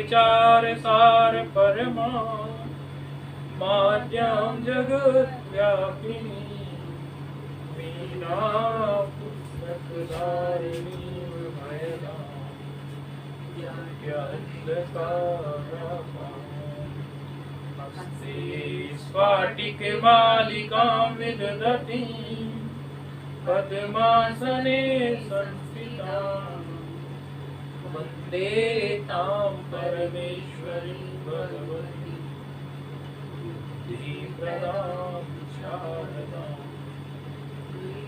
विचार सार परमा माध्यम जगत व्यापिनी मीरा पुस्तक धारिणी भयदा हस्ते स्फाटिक मालिकां विदधती पद्मासने संस्थितां वन्दे तां परमेश्वरीं भगवतीं बुद्धिप्रदां शारदां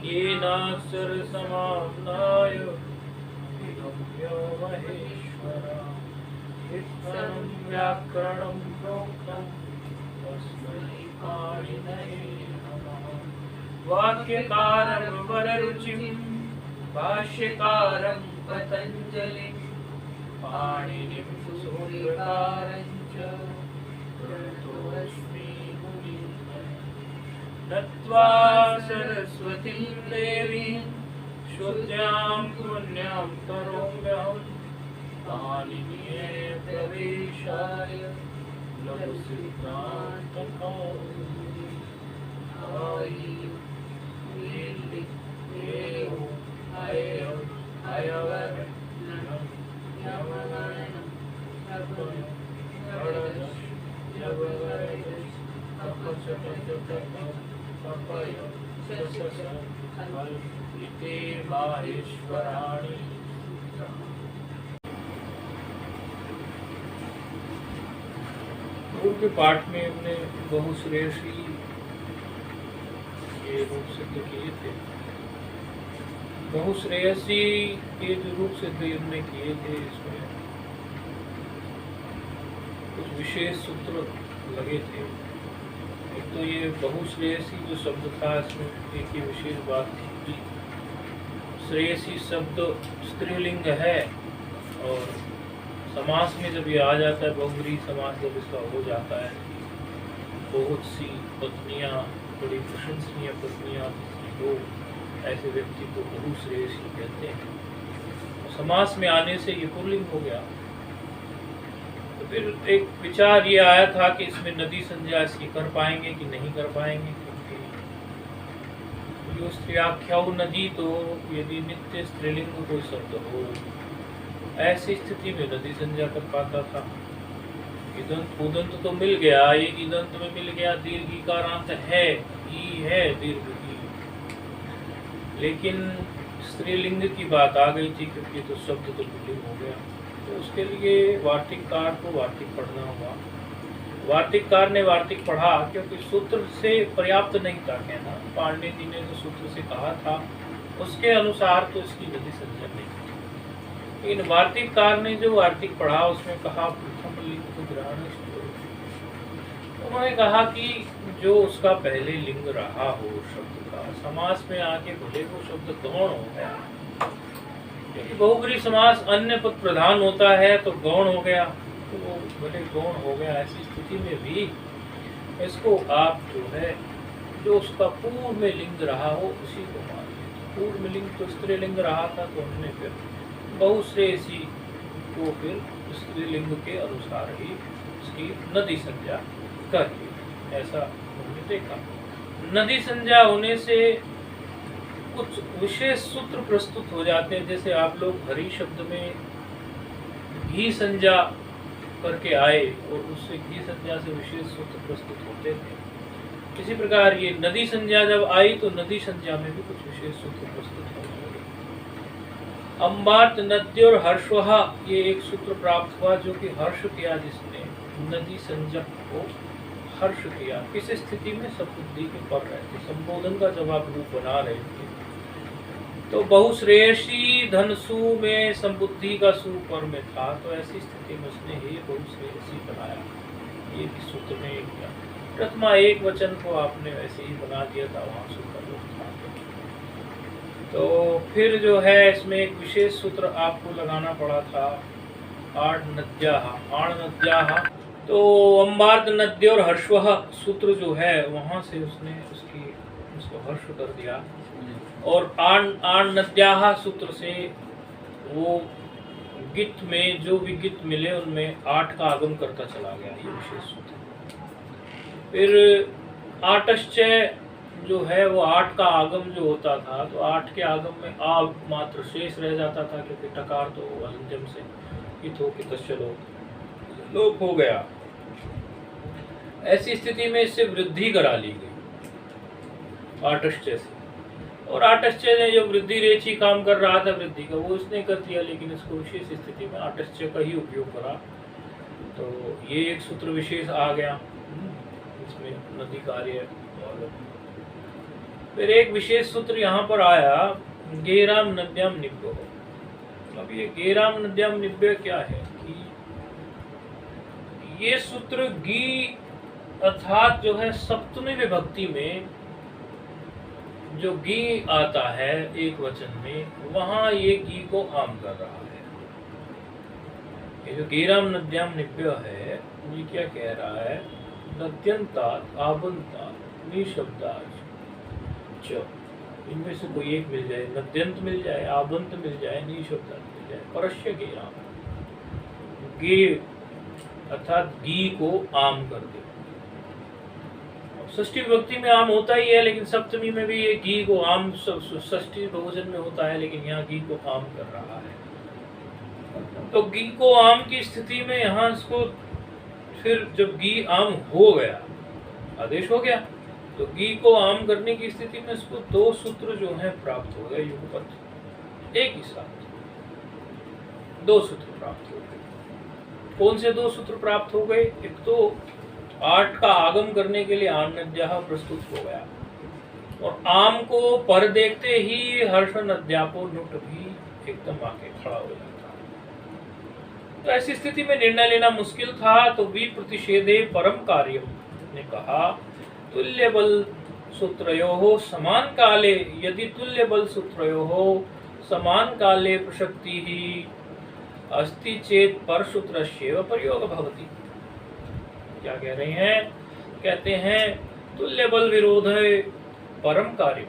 येनाक्षरसमाम्नाय विगम्यो महेश्वरा कीर्तनं व्याकरणं प्रोक्तं तस्मै पाणिनये नमः। वाक्यकारं वररुचिं भाष्यकारं पतञ्जलिं पाणिनिं सूत्रकारं च प्रणतोऽस्मि मुनिम्। नत्वा सरस्वतीं देवीं शुद्ध्यां पुण्यां करोम्यहं पाणिनीये प्रवेशाय लघुसिद्धान्तकौमुदी माहेश्वराणि। पूर्व के पाठ में हमने बहुश्रेयसी के रूप सिद्ध किए थे। बहुश्रेयसी के जो रूप सिद्ध हमने किए थे, इसमें कुछ विशेष सूत्र लगे थे। एक तो ये बहुश्रेयसी जो शब्द था, इसमें एक ही विशेष बात थी कि श्रेयसी शब्द स्त्रीलिंग है और समास में जब ये आ जाता है, बहुव्रीहि समास जब इसका हो जाता है, बहुत सी पत्नियां, बड़ी प्रशंसनीय पत्नियां हो, ऐसे व्यक्ति को बहुश्रेयसी कहते हैं। समास में आने से ये पुल्लिंग हो गया। तो फिर एक विचार ये आया था कि इसमें नदी संज्ञा इसकी कर पाएंगे कि नहीं कर पाएंगे, क्योंकि जो स्त्रीआख्याऊ नदी, तो यदि नित्य स्त्रीलिंग कोई शब्द हो, ऐसी स्थिति में नदी संज्ञा कर पाता था। इदंत उदंत तो मिल गया, एक इदंत में मिल गया, दीर्घिकारांत है, ई है दीर्घ की, लेकिन स्त्रीलिंग की बात आ गई थी, क्योंकि तो शब्द तो पुल्लिंग हो गया। तो उसके लिए वार्तिककार को वार्तिक पढ़ना हुआ। वार्तिककार ने वार्तिक पढ़ा, क्योंकि सूत्र से पर्याप्त नहीं था कहना। पाणिनि जी ने जो सूत्र से कहा था, उसके अनुसार तो इसकी नदी संज्ञा नहीं। इन वार्तिककार ने जो वार्तिक पढ़ा, उसमें कहा प्रथम लिंग ग्रहण। उन्होंने कहा कि जो उसका पहले लिंग रहा हो शब्द का, समास में आके भले वो शब्द गौण हो गया, क्योंकि बहुव्रीहि समास अन्य पद प्रधान होता है, तो गौण हो गया, तो वो भले गौण हो गया। ऐसी स्थिति में भी इसको आप जो है, जो उसका पूर्व में लिंग रहा हो उसी को मानिए। पूर्व में लिंग तो स्त्रीलिंग रहा था, तो हमने फिर बहुश्रेयसी को फिर स्त्रीलिंग के अनुसार ही उसकी नदी संज्ञा कर ली। ऐसा हमने देखा। नदी संज्ञा होने से कुछ विशेष सूत्र प्रस्तुत हो जाते हैं। जैसे आप लोग हरि शब्द में घी संज्ञा करके आए और उससे घी संज्ञा से विशेष सूत्र प्रस्तुत होते थे। इसी प्रकार ये नदी संज्ञा जब आई, तो नदी संज्ञा में भी कुछ विशेष सूत्र प्रस्तुत होने लगे। अम्बार्त नद्योर हर्षवः, ये एक सूत्र प्राप्त हुआ, जो कि हर्ष किया, जिसने नदी संज्ञक को हर्ष किया। किस स्थिति में? सबुद्धि के पर रहे थे, संबोधन का जब आप रूप बना रहे थे। तो बहुश्रेयसी धनसु में संबुद्धि का सु पर में था, तो ऐसी स्थिति में उसने ही बहुश्रेयसी बनाया। ये भी सूत्र में किया। प्रथमा एक वचन को आपने वैसे ही बना दिया था, वहां सूत्र लोग था। तो फिर जो है, इसमें एक विशेष सूत्र आपको लगाना पड़ा था, आड़ नद्याः। तो अम्बार्त नद्योर हर्षवः सूत्र जो है, वहां से उसने उसको हर्ष कर दिया। और आण नद्याः सूत्र से वो गित में जो भी गित मिले उनमें 8 का आगम करता चला गया, ये विशेष सूत्र। फिर आटश्चय जो है वो 8 का आगम जो होता था, तो 8 के आगम में आ मात्र शेष रह जाता था, क्योंकि टकार तो अलंत्यम से इत हो कि तस्लो लोप हो गया। ऐसी स्थिति में इससे वृद्धि करा ली गई आटश्चय से, और आटश्चय ने जो वृद्धि रेची काम कर रहा था वृद्धि का, वो उसने कर दिया, लेकिन इसको विशेष स्थिति में आटश्चय का ही उपयोग करा। तो ये एक सूत्र विशेष आ गया, इसमें नदी कार्य। और फिर एक विशेष सूत्र यहाँ पर आया, गेराम नद्याम निब्यो। अब ये गेराम नद्याम निब्य क्या है कि ये सूत्र गी अर्थात जो है सप्तमी विभक्ति में जो गी आता है एक वचन में, वहां ये गी को आम कर रहा है। ये जो गेराम नद्याम निब्य है, ये क्या कह रहा है, नद्यंतात आबंतात निशब्दाच च, इनमें से कोई एक मिल जाए, नद्यंत मिल जाए, आबंत मिल जाए, निशब्दाच मिल जाए, परस्य गेराम, गे अर्थात गी को आम कर दे। षष्ठी विभक्ति में आम होता ही है, लेकिन सप्तमी में भी ये घी को आम, षष्ठी बहुवचन में होता है, लेकिन यहाँ घी को आम कर रहा है। तो घी को आम की स्थिति में यहाँ इसको फिर जब घी आम हो गया, आदेश हो गया, तो घी को आम करने की स्थिति में इसको 2 सूत्र जो हैं प्राप्त हो गए, युगपथ एक ही साथ 2 सूत्र प्राप्त हो गए। कौन से 2 सूत्र प्राप्त हो गए? एक तो 8 का आगम करने के लिए आनद्याह प्रस्तुत हो गया, और आम को पर देखते ही हर्ष नद्यापो नुट भी एकदम आके खड़ा हो जाता। तो ऐसी स्थिति में निर्णय लेना मुश्किल था, तो वी प्रतिषेधे परम कार्यम ने कहा, तुल्य बल सूत्रयोः समान काले, यदि तुल्य बल सूत्रयोः समान काले प्रसक्ति ही अस्ति चेत पर सूत्रस्यैव प्रयोग भवति। क्या कह रहे हैं? कहते हैं तुल्य बल विरोध है परम कार्य,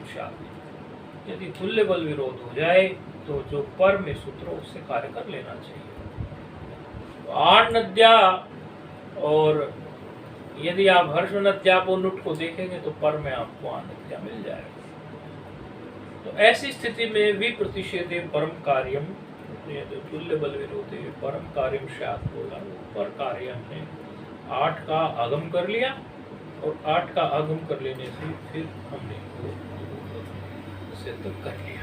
यदि तुल्य बल विरोध हो जाए तो जो पर में सूत्र उससे कार्य कर लेना चाहिए। तो 8 नद्या, और यदि आप हर्ष नद्यापो नुट को देखेंगे तो पर में आपको 8 नद्या मिल जाएगा। तो ऐसी स्थिति में भी प्रतिषेधे परम कार्यम, तुल्य बल विरोधे परम कार्यम स्यात् बोला, पर कार्य हमने 8 का आगम कर लिया, और 8 का आगम कर लेने से फिर हमने वो सिद्ध कर लिया।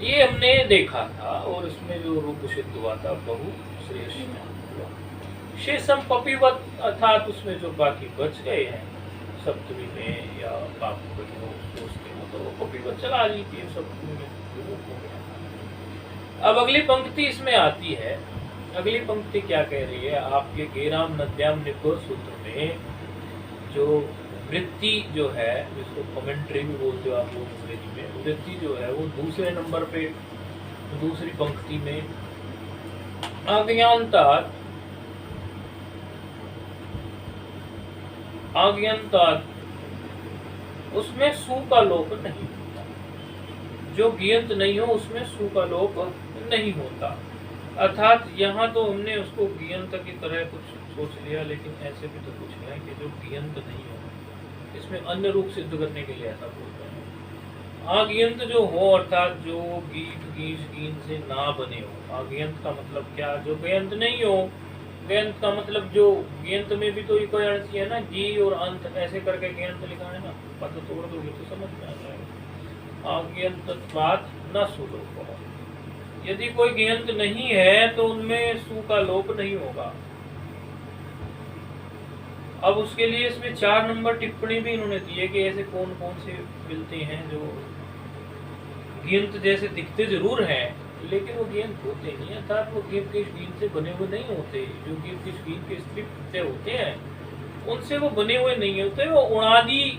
ये हमने देखा था, और इसमें जो रूप सिद्ध हुआ था बहु श्रेष्ठ शेषम पपिवत, अर्थात उसमें जो बाकी बच गए हैं सप्तमी में या पाप सोचते हो तो पपिवत चला लीजिए, सप्तमी में हो गया। अब अगली पंक्ति इसमें आती है। अगली पंक्ति क्या कह रही है? आपके गेराम नद्याम निब्यो सूत्र में जो वृत्ति जो है, जिसको कमेंट्री भी बोलते हो आप लोग अंग्रेजी में, वृत्ति जो है वो दूसरे नंबर पे दूसरी पंक्ति में आज्ञान्तात उसमें सु का लोप नहीं होता। जो गियंत नहीं हो उसमें सु का लोप नहीं होता। अर्थात यहाँ तो हमने उसको गियंत की तरह कुछ सोच लिया, लेकिन ऐसे भी तो कुछ है कि जो गियंत नहीं हो, इसमें अन्य रूप सिद्ध करने के लिए ऐसा बोलते हैं। आगियंत जो हो, अर्थात जो गीत गीस गीन से ना बने हो। आगियंत का मतलब क्या? जो गयंत नहीं हो। गयंत का मतलब जो गयंत में भी तो कोई अर्थ है ना, गी और अंत ऐसे करके गयंत लिखा है ना, पद तोड़ दोगे तो समझ में आ जाएगा। आगियंतत्वात् न सुलोप, यदि कोई गियंत नहीं है तो उनमें सु का लोप नहीं होगा। अब उसके लिए इसमें 4 नंबर टिप्पणी भी इन्होंने दी है कि ऐसे कौन कौन से मिलते हैं जो गियंत जैसे दिखते जरूर हैं, लेकिन वो गियंत होते नहीं। अर्थात वो गियंत के गिन से बने हुए नहीं होते। जो गियंत के गिन के स्त्री प्रत्यय होते हैं उनसे वो बने हुए नहीं होते। वो उणादि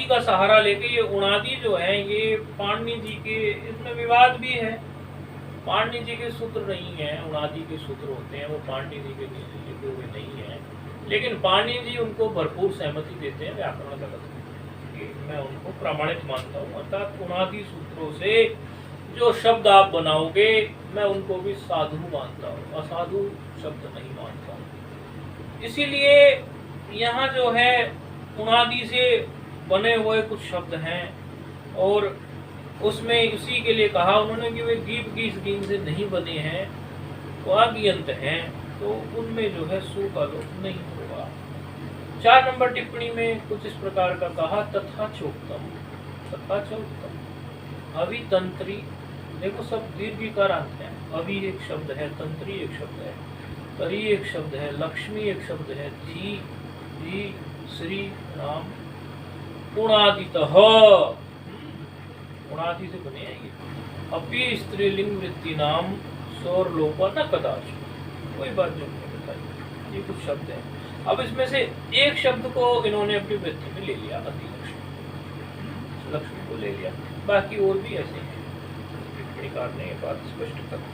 का सहारा लेके, ये उणादि जो है ये पाणिनि जी के, इसमें विवाद भी है। पाणिनि जी के सूत्र नहीं है, उणादि के सूत्र होते हैं, वो पाणिनि जी के लिखे हुए नहीं है। लेकिन पाणिनि जी उनको भरपूर सहमति देते हैं व्याकरण जगत में, मैं उनको प्रामाणिक मानता हूँ। अर्थात उणादि सूत्रों से जो शब्द आप बनाओगे मैं उनको भी साधु मानता हूँ, असाधु शब्द नहीं मानता हूँ। इसीलिए यहाँ जो है उणादि से बने हुए कुछ शब्द हैं और उसमें उसी के लिए कहा उन्होंने कि वे गीप गीस गीन से नहीं बने हैं, वो आगियंत हैं, तो उनमें जो है सु का लोप नहीं होगा। 4 नंबर टिप्पणी में कुछ इस प्रकार का कहा, तथा चोक्तम, तथा चोक्तम अभितंत्री, देखो सब दीर्घिकारांत है। अभी एक शब्द है, तंत्री एक शब्द है, तरी एक शब्द है, लक्ष्मी एक शब्द है, थी, श्री, राम, उणादितः, उणादि से बने हैं ये। अपि स्त्रीलिंग वृत्ति नाम सौर लोप न कदाच, कोई बात जो मैंने बताई, ये कुछ शब्द है। अब इसमें से एक शब्द को इन्होंने अपनी वृत्ति में ले लिया, अतिलक्ष्मी, लक्ष्मी को ले लिया, बाकी और भी ऐसे हैं। टिप्पणीकार ने ये बात स्पष्ट कर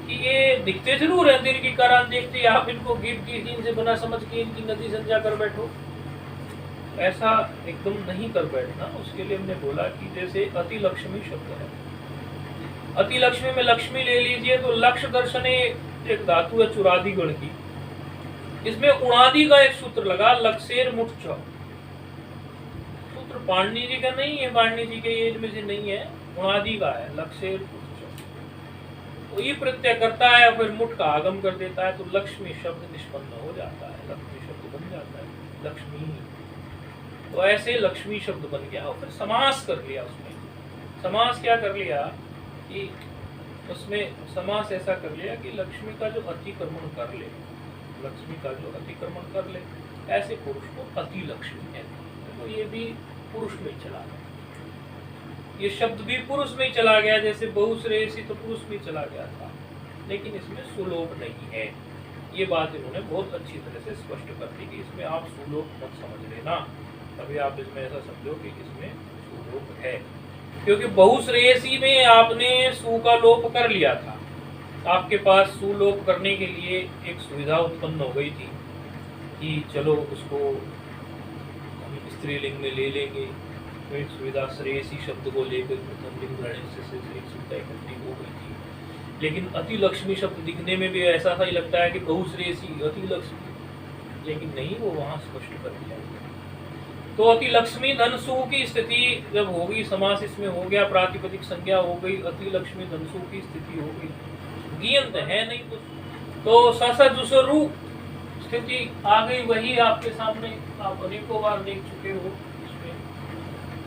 कि ये दिखते जरूर है दीर्घिकारांत, देखते आप इनको गीत की से बना समझ के इनकी नदी संज्ञा कर बैठो, ऐसा एकदम नहीं कर बैठना। उसके लिए हमने बोला कि जैसे अति लक्ष्मी शब्द है, अति लक्ष्मी में लक्ष्मी ले लीजिए तो लक्ष्य दर्शने एक धातु है चुरादी गण की, इसमें उणादि का एक सूत्र लगा, लक्ष्येर मुठ च, सूत्र पाणिनि जी का नहीं है, पाणिनि जी के एज में से नहीं है, उणादि का है, लक्ष्येर मुठ च, तो ये प्रत्यय करता है फिर मुठ का आगम कर देता है, तो लक्ष्मी शब्द निष्पन्न हो जाता है, लक्ष्मी शब्द बन जाता है, लक्ष्मी। तो ऐसे लक्ष्मी शब्द बन गया और फिर समास कर लिया। उसमें समास क्या कर लिया कि उसमें समास ऐसा कर लिया कि लक्ष्मी का जो अतिक्रमण कर ले, लक्ष्मी का जो अतिक्रमण कर ले, ऐसे पुरुष को अति लक्ष्मी है। तो ये भी पुरुष में चला गया, ये शब्द भी पुरुष में चला गया, जैसे बहुश्रेयसी तो पुरुष में चला गया था, लेकिन इसमें सुलोभ नहीं है। ये बात इन्होंने बहुत अच्छी तरह से स्पष्ट कर दी कि इसमें आप सुलोभ मत समझ लेना, अभी आप इसमें ऐसा समझो कि इसमें सुलोभ है, क्योंकि बहुश्रेयसी में आपने सु का लोप कर लिया था, आपके पास सुलोप करने के लिए एक सुविधा उत्पन्न हो गई थी कि चलो उसको हम स्त्रीलिंग में ले लेंगे, तो एक सुविधा श्रेयसी शब्द को लेकर प्रथम लिंग से एक सुविधा इकट्ठी हो गई थी। लेकिन अति लक्ष्मी शब्द दिखने में भी ऐसा सा ही लगता है कि बहुश्रेयसी अति लक्ष्मी, लेकिन नहीं, वो वहां स्पष्ट कर दिया। तो अति लक्ष्मी धन सु की स्थिति जब होगी, समास इसमें हो गया, प्रातिपदिक संज्ञा हो गई, अति लक्ष्मी धन सु की स्थिति हो गई, गियंत है नहीं कुछ, तो ससजुसरु स्थिति आ गई, वही आपके सामने आप अनेकों बार देख चुके हो। इसमें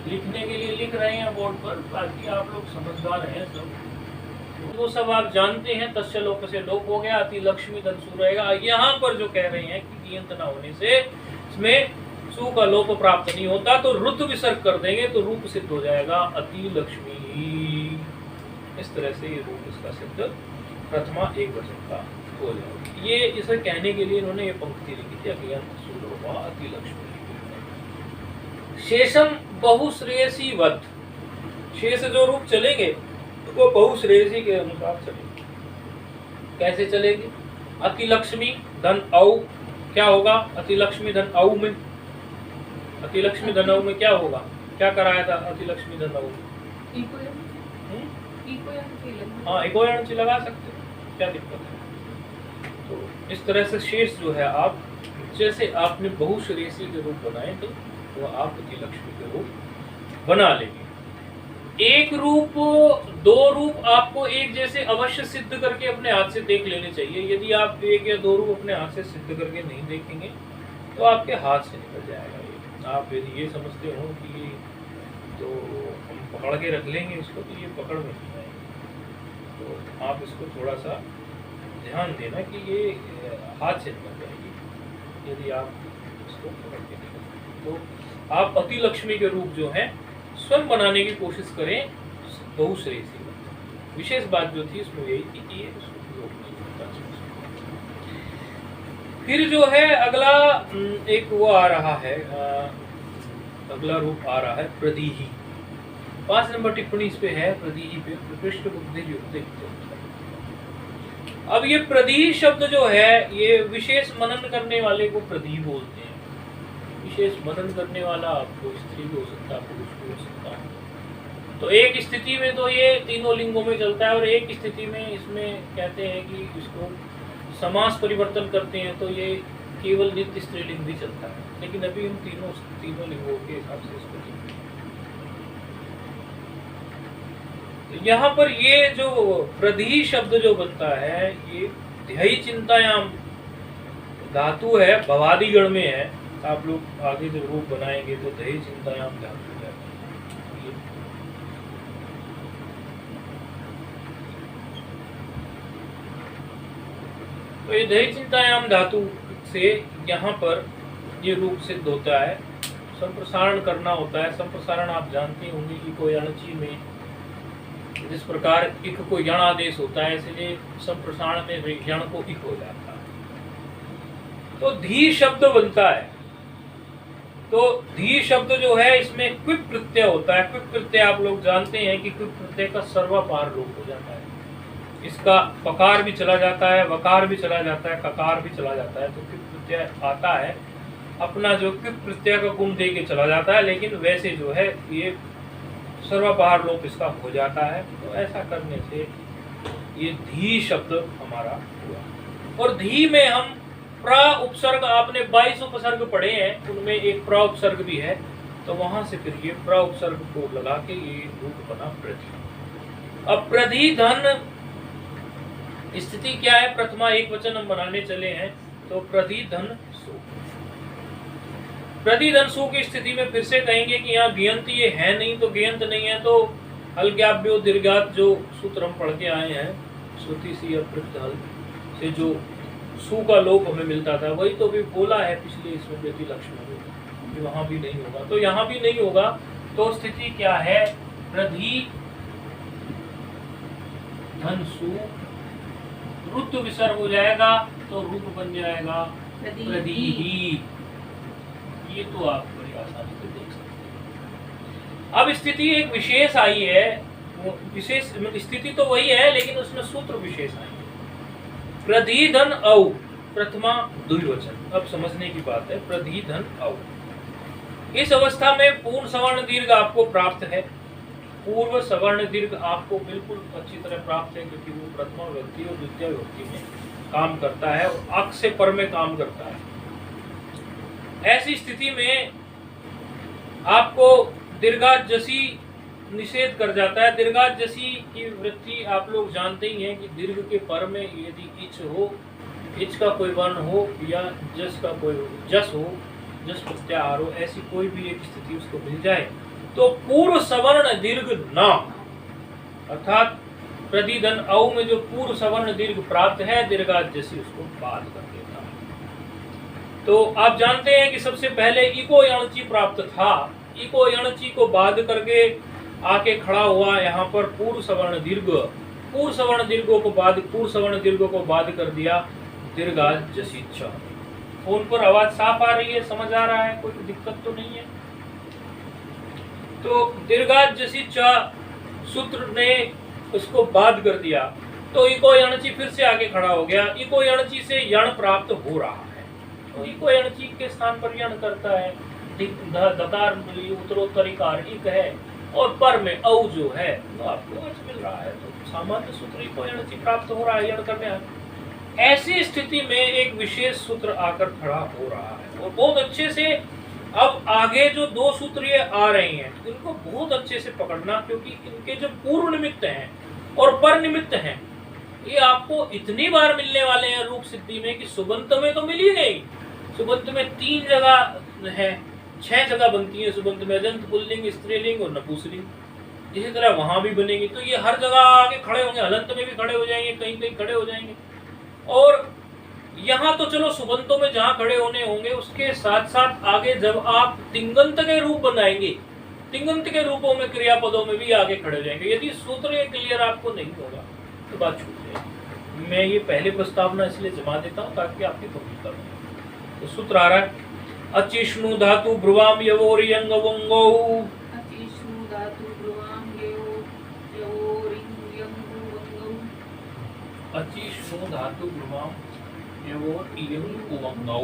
लिखने के लिए लिख रहे हैं बोर्ड पर, बाकी आप लोग समझदार हैं सब, वो सब आप जानते हैं। तस्य लोप से लोप हो गया, अति लक्ष्मी धन सु रहेगा। यहाँ पर जो कह रहे हैं कि गियंत ना होने से इसमें सु का लोप प्राप्त नहीं होता, तो रुद्र विसर्ग कर देंगे तो रूप सिद्ध हो जाएगा अति लक्ष्मी। इस तरह से ये रूप इसका सिद्ध प्रथमा एक वचन का हो जाएगा। ये इसे कहने के लिए इन्होंने ये पंक्ति लिखी थी, अभियंत सुलोभा अति लक्ष्मी। शेषम बहुश्रेयसी वत, शेष जो रूप चलेंगे वो बहुश्रेयसी के अनुसार चलेंगे। कैसे चलेंगे? अति लक्ष्मी धन औ, क्या होगा? अति लक्ष्मी धन औ में, अति लक्ष्मी धन औ में क्या होगा? क्या कराया था अति लक्ष्मी धन औ? हाँ, इकोयण लगा सकते, क्या दिक्कत है? तो इस तरह से शेष जो है आप जैसे आपने बहुश्रेयसी के रूप बनाए थे तो आप अति लक्ष्मी के रूप बना लेंगे। एक रूप, दो रूप आपको एक जैसे अवश्य सिद्ध करके अपने हाथ से देख लेने चाहिए। यदि आप एक या दो रूप अपने हाथ से सिद्ध करके नहीं देखेंगे तो आपके हाथ से निकल जाएगा ये। आप यदि ये समझते हो कि तो हम पकड़ के रख लेंगे इसको, तो ये पकड़ में नहीं आएगी। तो आप इसको थोड़ा सा ध्यान देना कि ये हाथ से निकल जाएगी यदि आप इसको पकड़ के नहीं रखें। तो आप अति लक्ष्मी के रूप जो है स्वयं बनाने की कोशिश करें बहुश्रेयसी। विशेष बात जो थी इसमें यही थी कि ये रोक नहीं होता। फिर जो है अगला एक वो आ रहा है, अगला रूप आ रहा है प्रदीही। 5 नंबर टिप्पणी इस पे है, प्रदीही पे पृष्ठ बुद्धि युक्त। अब ये प्रदीही शब्द जो है ये विशेष मनन करने वाले को प्रदीही बोलते हैं। विशेष मनन करने वाला आपको स्त्री हो सकता है, पुरुष हो सकता है। तो एक स्थिति में तो ये तीनों लिंगों में चलता है, और एक स्थिति में इसमें कहते हैं कि इसको समास परिवर्तन करते हैं तो ये केवल नित्य स्त्रीलिंग भी चलता है। लेकिन अभी हम तीनों लिंगों के हिसाब से इसको लिखते हैं। तो यहाँ पर ये जो प्रधी शब्द जो बनता है, ये ध्ययी चिंतायाम धातु है, भवादि गण में है। आप लोग आगे जो रूप बनाएंगे तो ध्ययी चिंतायाम धातु है। तो ये ध्ययी चिंतायाम धातु से यहाँ पर ये रूप सिद्ध होता है। संप्रसारण करना होता है। संप्रसारण आप जानते होंगे कि कोई अणची में जिस प्रकार इक को यण आदेश होता है, इसलिए संप्रसारण में यण को इक हो जाता है। तो धी शब्द बनता है। तो धी शब्द जो है इसमें क्विप प्रत्यय होता है। क्विप प्रत्यय आप लोग जानते हैं कि क्विप प्रत्यय का सर्वापार रूप हो जाता है। इसका पकार भी चला जाता है, वकार भी चला जाता है, ककार भी चला जाता है। तो क्विप प्रत्यय आता है, अपना जो क्विप प्रत्यय का गुण दे के चला जाता है, लेकिन वैसे जो है ये सर्वापहार लोप इसका हो जाता है। तो ऐसा करने से ये धी शब्द हमारा हुआ। और धी में हम प्रा उपसर्ग, आपने 22 उपसर्ग पढ़े हैं, उनमें एक प्रा उपसर्ग भी है। तो वहां से फिर ये प्रा उपसर्ग को लगा के ये रूप बना प्रधि। अब प्रधि धन स्थिति क्या है? प्रथमा एक वचन हम बनाने चले हैं। तो प्रधि धन सु। प्रधि धन सु की स्थिति में फिर से कहेंगे कि यहाँ गियंत ये है नहीं, तो गियंत नहीं है तो हल्ग्याभ्यो दीर्घात जो सूत्र हम पढ़ के आए हैं, श्रुति सी अप्रयुक्त हल से जो सु का लोप हमें मिलता था, वही तो भी बोला है पिछले इसमें व्यति लक्षण में कि वहां भी नहीं होगा। तो यहाँ भी नहीं होगा। तो स्थिति क्या है? प्रधि धन सु, रुत विसर्ग हो जाएगा तो रूप बन जाएगा प्रधि ही। ये तो आप बड़ी आसानी से देख सकते हैं। अब स्थिति एक विशेष आई है, विशेष स्थिति तो वही है लेकिन उसमें सूत्र विशेष आई है। प्रधिधन औ, प्रथमा द्विवचन। अब समझने की बात है। प्रधिधन औ, इस अवस्था में पूर्ण सवर्ण दीर्घ आपको प्राप्त है। पूर्व सवर्ण दीर्घ आपको बिल्कुल अच्छी तरह प्राप्त है, क्योंकि वो प्रथमा विभक्ति और द्वितीय विभक्ति में काम करता है और अक से पर में काम करता है। ऐसी स्थिति में आपको दीर्घात जसी निषेध कर जाता है। दीर्घात जसी की वृत्ति आप लोग जानते ही हैं कि दीर्घ के पर में यदि इच हो, इच का कोई वर्ण हो या जस का कोई जस हो, जस प्रत्याहार हो, ऐसी कोई भी एक स्थिति उसको मिल जाए तो पूर्व सवर्ण दीर्घ न, अर्थात प्रधिधन औ में जो पूर्व सवर्ण दीर्घ प्राप्त है, दीर्घात जसी उसको बाध कर देता है। तो आप जानते हैं कि सबसे पहले इको यणची प्राप्त था। इको यणची को बाध करके आके खड़ा हुआ यहाँ पर पूर्व सवर्ण दीर्घ। पूर्व सवर्ण दीर्घों को बाध, पूर्व सवर्ण दीर्घों को बाध कर दिया दीर्घात जसी च। फोन पर आवाज साफ आ रही है? समझ आ रहा है? कोई दिक्कत तो नहीं है? तो दीर्घात जसी च सूत्र ने उसको बाध कर दिया। तो इको यणची फिर से आगे खड़ा हो गया। इको यणची से यण प्राप्त हो रहा है। तो इको यणची के स्थान पर यण करता है। दकार उत्तरोत्तरिकार इक है और पर में औ जो है वो आपको अच मिल रहा है। तो सामान्य सूत्र इको यणची प्राप्त हो रहा है, यण करने। ऐसी स्थिति में एक विशेष सूत्र आकर खड़ा हो रहा है और बहुत अच्छे से। अब आगे जो दो सूत्र ये आ रहे हैं इनको बहुत अच्छे से पकड़ना, क्योंकि इनके जो पूर्व निमित्त हैं और पर निमित्त हैं ये आपको इतनी बार मिलने वाले हैं रूप सिद्धि में कि सुबंत में तो मिल ही गई। सुबंत में 3 जगह है, 6 जगह बनती है सुबंत में, अजंत, पुल्लिंग, स्त्रीलिंग और नपुंसकलिंग। इसी तरह वहां भी बनेगी। तो ये हर जगह आगे खड़े होंगे, हलंत में भी खड़े हो जाएंगे, कहीं कहीं खड़े हो जाएंगे। और यहाँ तो चलो सुबंतों में जहाँ खड़े होने होंगे, उसके साथ साथ आगे जब आप तिंगंत के रूप बनाएंगे, तिंगंत के रूपों में क्रियापदों में भी आगे खड़े हो जाएंगे। यदि सूत्र ये क्लियर आपको नहीं होगा तो बात छूट जाएगी। मैं ये पहले प्रस्तावना इसलिए जमा देता हूँ ताकि आपकी पब्लिक कर। तो सूत्र आ रहा है अचिष्णु धातु ब्रुवाम यवोरियंग वंगो। अचिष्णु धातु ब्रुवाम यवोरियंग वंगो। अचिष्णु धातु ब्रुवाम यवोरियंग वंगो।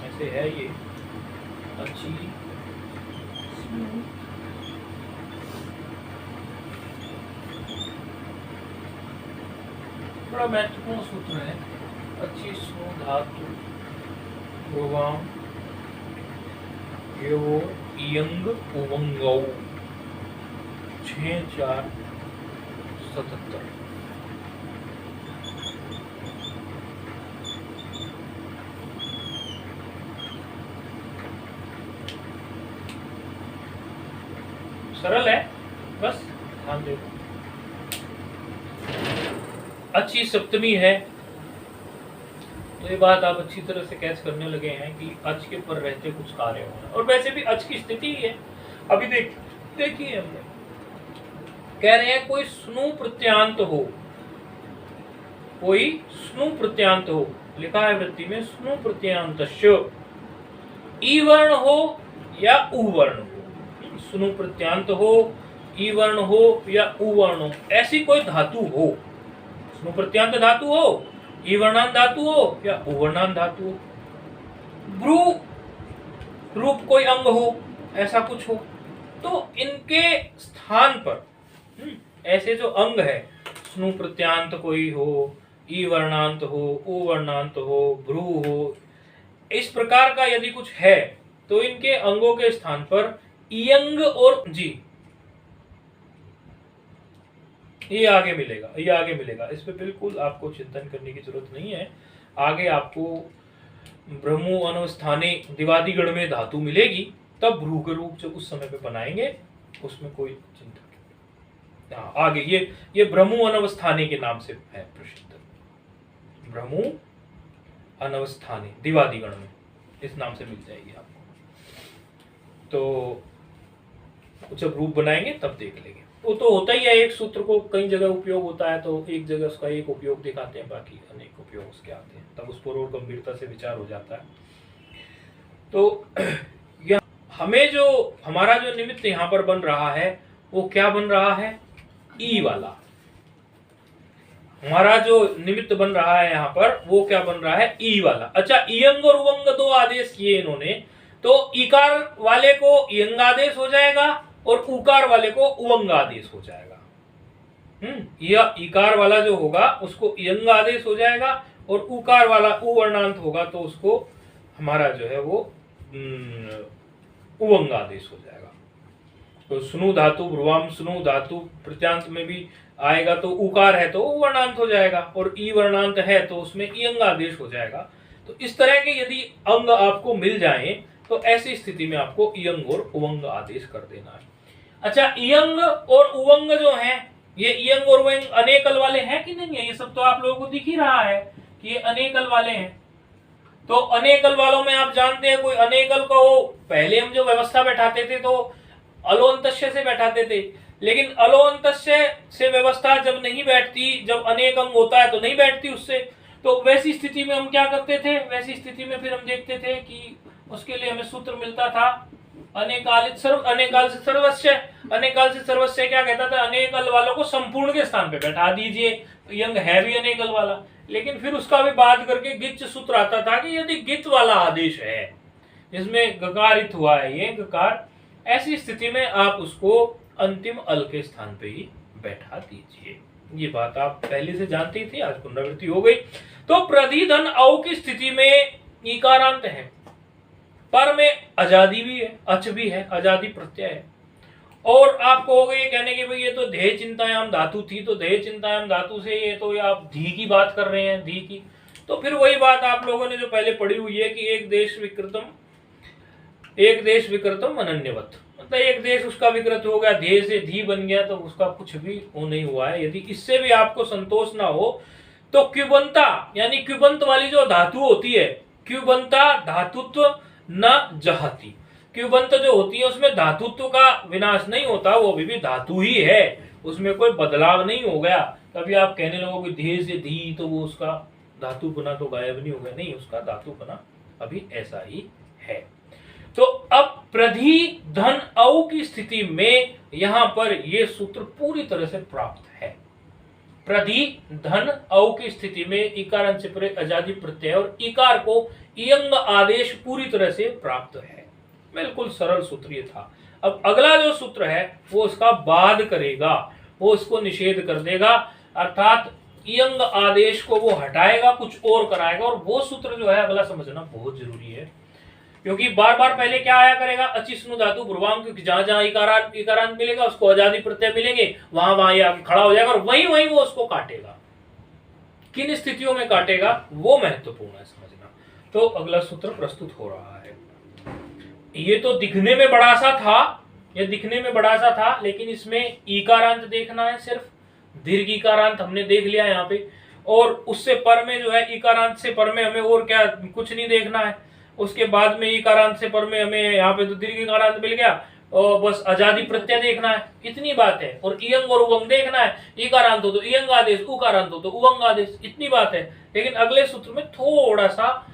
ऐसे है ये। अच्छी बड़ा महत्वपूर्ण सूत्र है। अच्छी स्नु धातु ब्रुवाम ये वो यंग उवंगौ 6-4-77। सरल है, बस ध्यान दो। अच्छी सप्तमी है, तो ये बात आप अच्छी तरह से कैच करने लगे हैं कि अच के पर रहते कुछ कार्य होना, और वैसे भी अच की स्थिति ही है। अभी देखिए हमने कह रहे हैं कोई स्नु प्रत्यांत हो, कोई स्नु प्रत्यांत हो, लिखा है वृत्ति में स्नु प्रत्यांतस्य, ई वर्ण हो या उ वर्ण हो, स्नु प्रत्यांत हो, ई वर्ण हो या उ वर्ण हो, ऐसी कोई धातु हो, स्नु प्रत्यांत धातु हो, ई वर्णांत धातु हो या उ वर्णांत धातु हो, ब्रू रूप कोई अंग हो, ऐसा कुछ हो, तो इनके स्थान पर ऐसे जो अंग है, स्नु प्रत्यांत कोई हो, ई वर्णांत हो, उ वर्णांत हो, भ्रू हो, इस प्रकार का यदि कुछ है तो इनके अंगों के स्थान पर इयंग और जी ये आगे मिलेगा, ये आगे मिलेगा। इस पे बिल्कुल आपको चिंतन करने की जरूरत नहीं है। आगे आपको ब्रह्मो अनवस्थाने दिवादिगण में धातु मिलेगी, तब भ्रू के रूप जो उस समय पे बनाएंगे, उसमें कोई चिंता नहीं। हाँ, आगे ये ब्रह्मो अनवस्थाने के नाम से है प्रसिद्ध, ब्रह्मो अनवस्थाने दिवादिगण में इस नाम से मिल जाएगी आपको। तो जब रूप बनाएंगे तब देख लेंगे। वो तो होता ही है, एक सूत्र को कई जगह उपयोग होता है तो एक जगह उसका एक उपयोग दिखाते हैं, बाकी अनेक उपयोग उसके आते हैं, तब उस पर और गंभीरता से विचार हो जाता है। तो यह हमें जो हमारा जो निमित्त यहाँ पर बन रहा है वो क्या बन रहा है, ई वाला। हमारा जो निमित्त बन रहा है यहाँ पर वो क्या बन रहा है, ई वाला। अच्छा, इयंग और उवंग दो आदेश किए इन्होंने, तो इकार वाले को इयंग आदेश हो जाएगा और उकार वाले को उवंग आदेश हो जाएगा। यह इकार वाला जो होगा उसको इयंग आदेश हो जाएगा और उकार वाला उवर्णांत होगा तो उसको हमारा जो है वो उवंग आदेश हो जाएगा। तो स्नु धातु ब्रुवाम स्नु धातु प्रत्यांत में भी आएगा तो उकार है तो उवर्णांत हो जाएगा, और ई वर्णांत है तो उसमें इयंग आदेश हो जाएगा। तो इस तरह के यदि अंग आपको मिल जाएं तो ऐसी स्थिति में आपको इयंग और उवंग आदेश कर देना है। अच्छा, इयंग और उवंग जो हैं, ये इयंग और उवंग अनेकल वाले हैं कि नहीं है, ये सब तो आप लोगों को दिख ही रहा है कि ये अनेकल वाले हैं। तो अनेकल वालों में आप जानते हैं, कोई अनेकल को पहले हम जो व्यवस्था बैठाते थे तो अलोअंतस्य से बैठाते थे, लेकिन अलोअंतस्य से व्यवस्था जब नहीं बैठती, जब अनेक अंग होता है तो नहीं बैठती उससे, तो वैसी स्थिति में हम क्या करते थे, वैसी स्थिति में फिर हम देखते थे कि उसके लिए हमें सूत्र मिलता था अनेकाल से सर्वस्व। अनेकाल से सर्वस्व क्या कहता था, अनेकल वालों को संपूर्ण के स्थान पे बैठा दीजिए, तो यंग है भी अनेकल वाला। लेकिन फिर उसका भी बात करके गिच सूत्र आता था कि यदि गिच वाला आदेश है जिसमें गकारित हुआ है ये गकार, ऐसी स्थिति में आप उसको अंतिम अल के स्थान पे ही बैठा दीजिए। ये बात आप पहले से जानती थी, आज पुनरावृत्ति हो गई। तो प्रधिधन औ की स्थिति में ईकारांत है, पर में आजादी भी है, अच भी है, आजादी प्रत्यय है। और आप कहोगे ये कहने के भाई ये तो ध्येय चिंतायाम धातु थी, तो ध्येय चिंतायाम धातु से ये तो आप धी की बात कर रहे हैं, धी की। तो फिर वही बात आप लोगों ने जो पहले पढ़ी हुई है कि एक देश विकृतम अनन्यवत, मतलब एक देश उसका विकृत हो गया, ध्येय से धी बन गया, तो उसका कुछ भी वो नहीं हुआ है। यदि इससे भी आपको संतोष ना हो तो क्युबंता यानी क्युबंत वाली जो धातु होती है, क्युबंता धातुत्व न जहती, क्युबंत जो होती है उसमें धातुत्व का विनाश नहीं होता, वो अभी भी धातु ही है, उसमें कोई बदलाव नहीं हो गया। कभी आप कहने लगोगे ध्येय से धी तो वो उसका धातु बना तो गायब नहीं हो गया, नहीं, उसका धातु बना अभी ऐसा ही है। तो अब प्रधि धन औ की स्थिति में यहां पर यह सूत्र पूरी तरह से प्राप्त है। प्रधि धन औ की स्थिति में इकार से परे आजादी प्रत्यय और इकार को इयंग आदेश पूरी तरह से प्राप्त है। बिल्कुल सरल सूत्र ये था। अब अगला जो सूत्र है वो उसका बाद करेगा, वो उसको निषेध कर देगा, अर्थात इयंग आदेश को वो हटाएगा, कुछ और कराएगा। और वो सूत्र जो है अगला समझना बहुत जरूरी है, क्योंकि बार बार पहले क्या आया करेगा, अचिष्णु धातु ब्रुवाम, क्योंकि जहां जहां इकारांत मिलेगा उसको अजादि प्रत्यय मिलेंगे, वहां वहां ये आके खड़ा हो जाएगा और वहीं वहीं वो उसको काटेगा। किन स्थितियों में काटेगा वो महत्वपूर्ण है समझना। तो अगला सूत्र प्रस्तुत हो रहा है। ये तो दिखने में बड़ा सा था, लेकिन इसमें ईकारांत देखना है, सिर्फ दीर्घ ईकारांत हमने देख लिया यहाँ पे, और उससे पर में जो है इकारांत से पर में हमें और क्या कुछ नहीं देखना है। उसके बाद में इकारांत से पर में हमें यहाँ पे तो दीर्घ इकारांत मिल गया, और बस अजादि प्रत्यय देखना है, इतनी बात है। और इयंग और उवंग देखना है, इकारांत हो तो इयंग आदेश, उकारांत हो तो उवंग आदेश, इतनी बात है। लेकिन अगले सूत्र में थोड़ा सा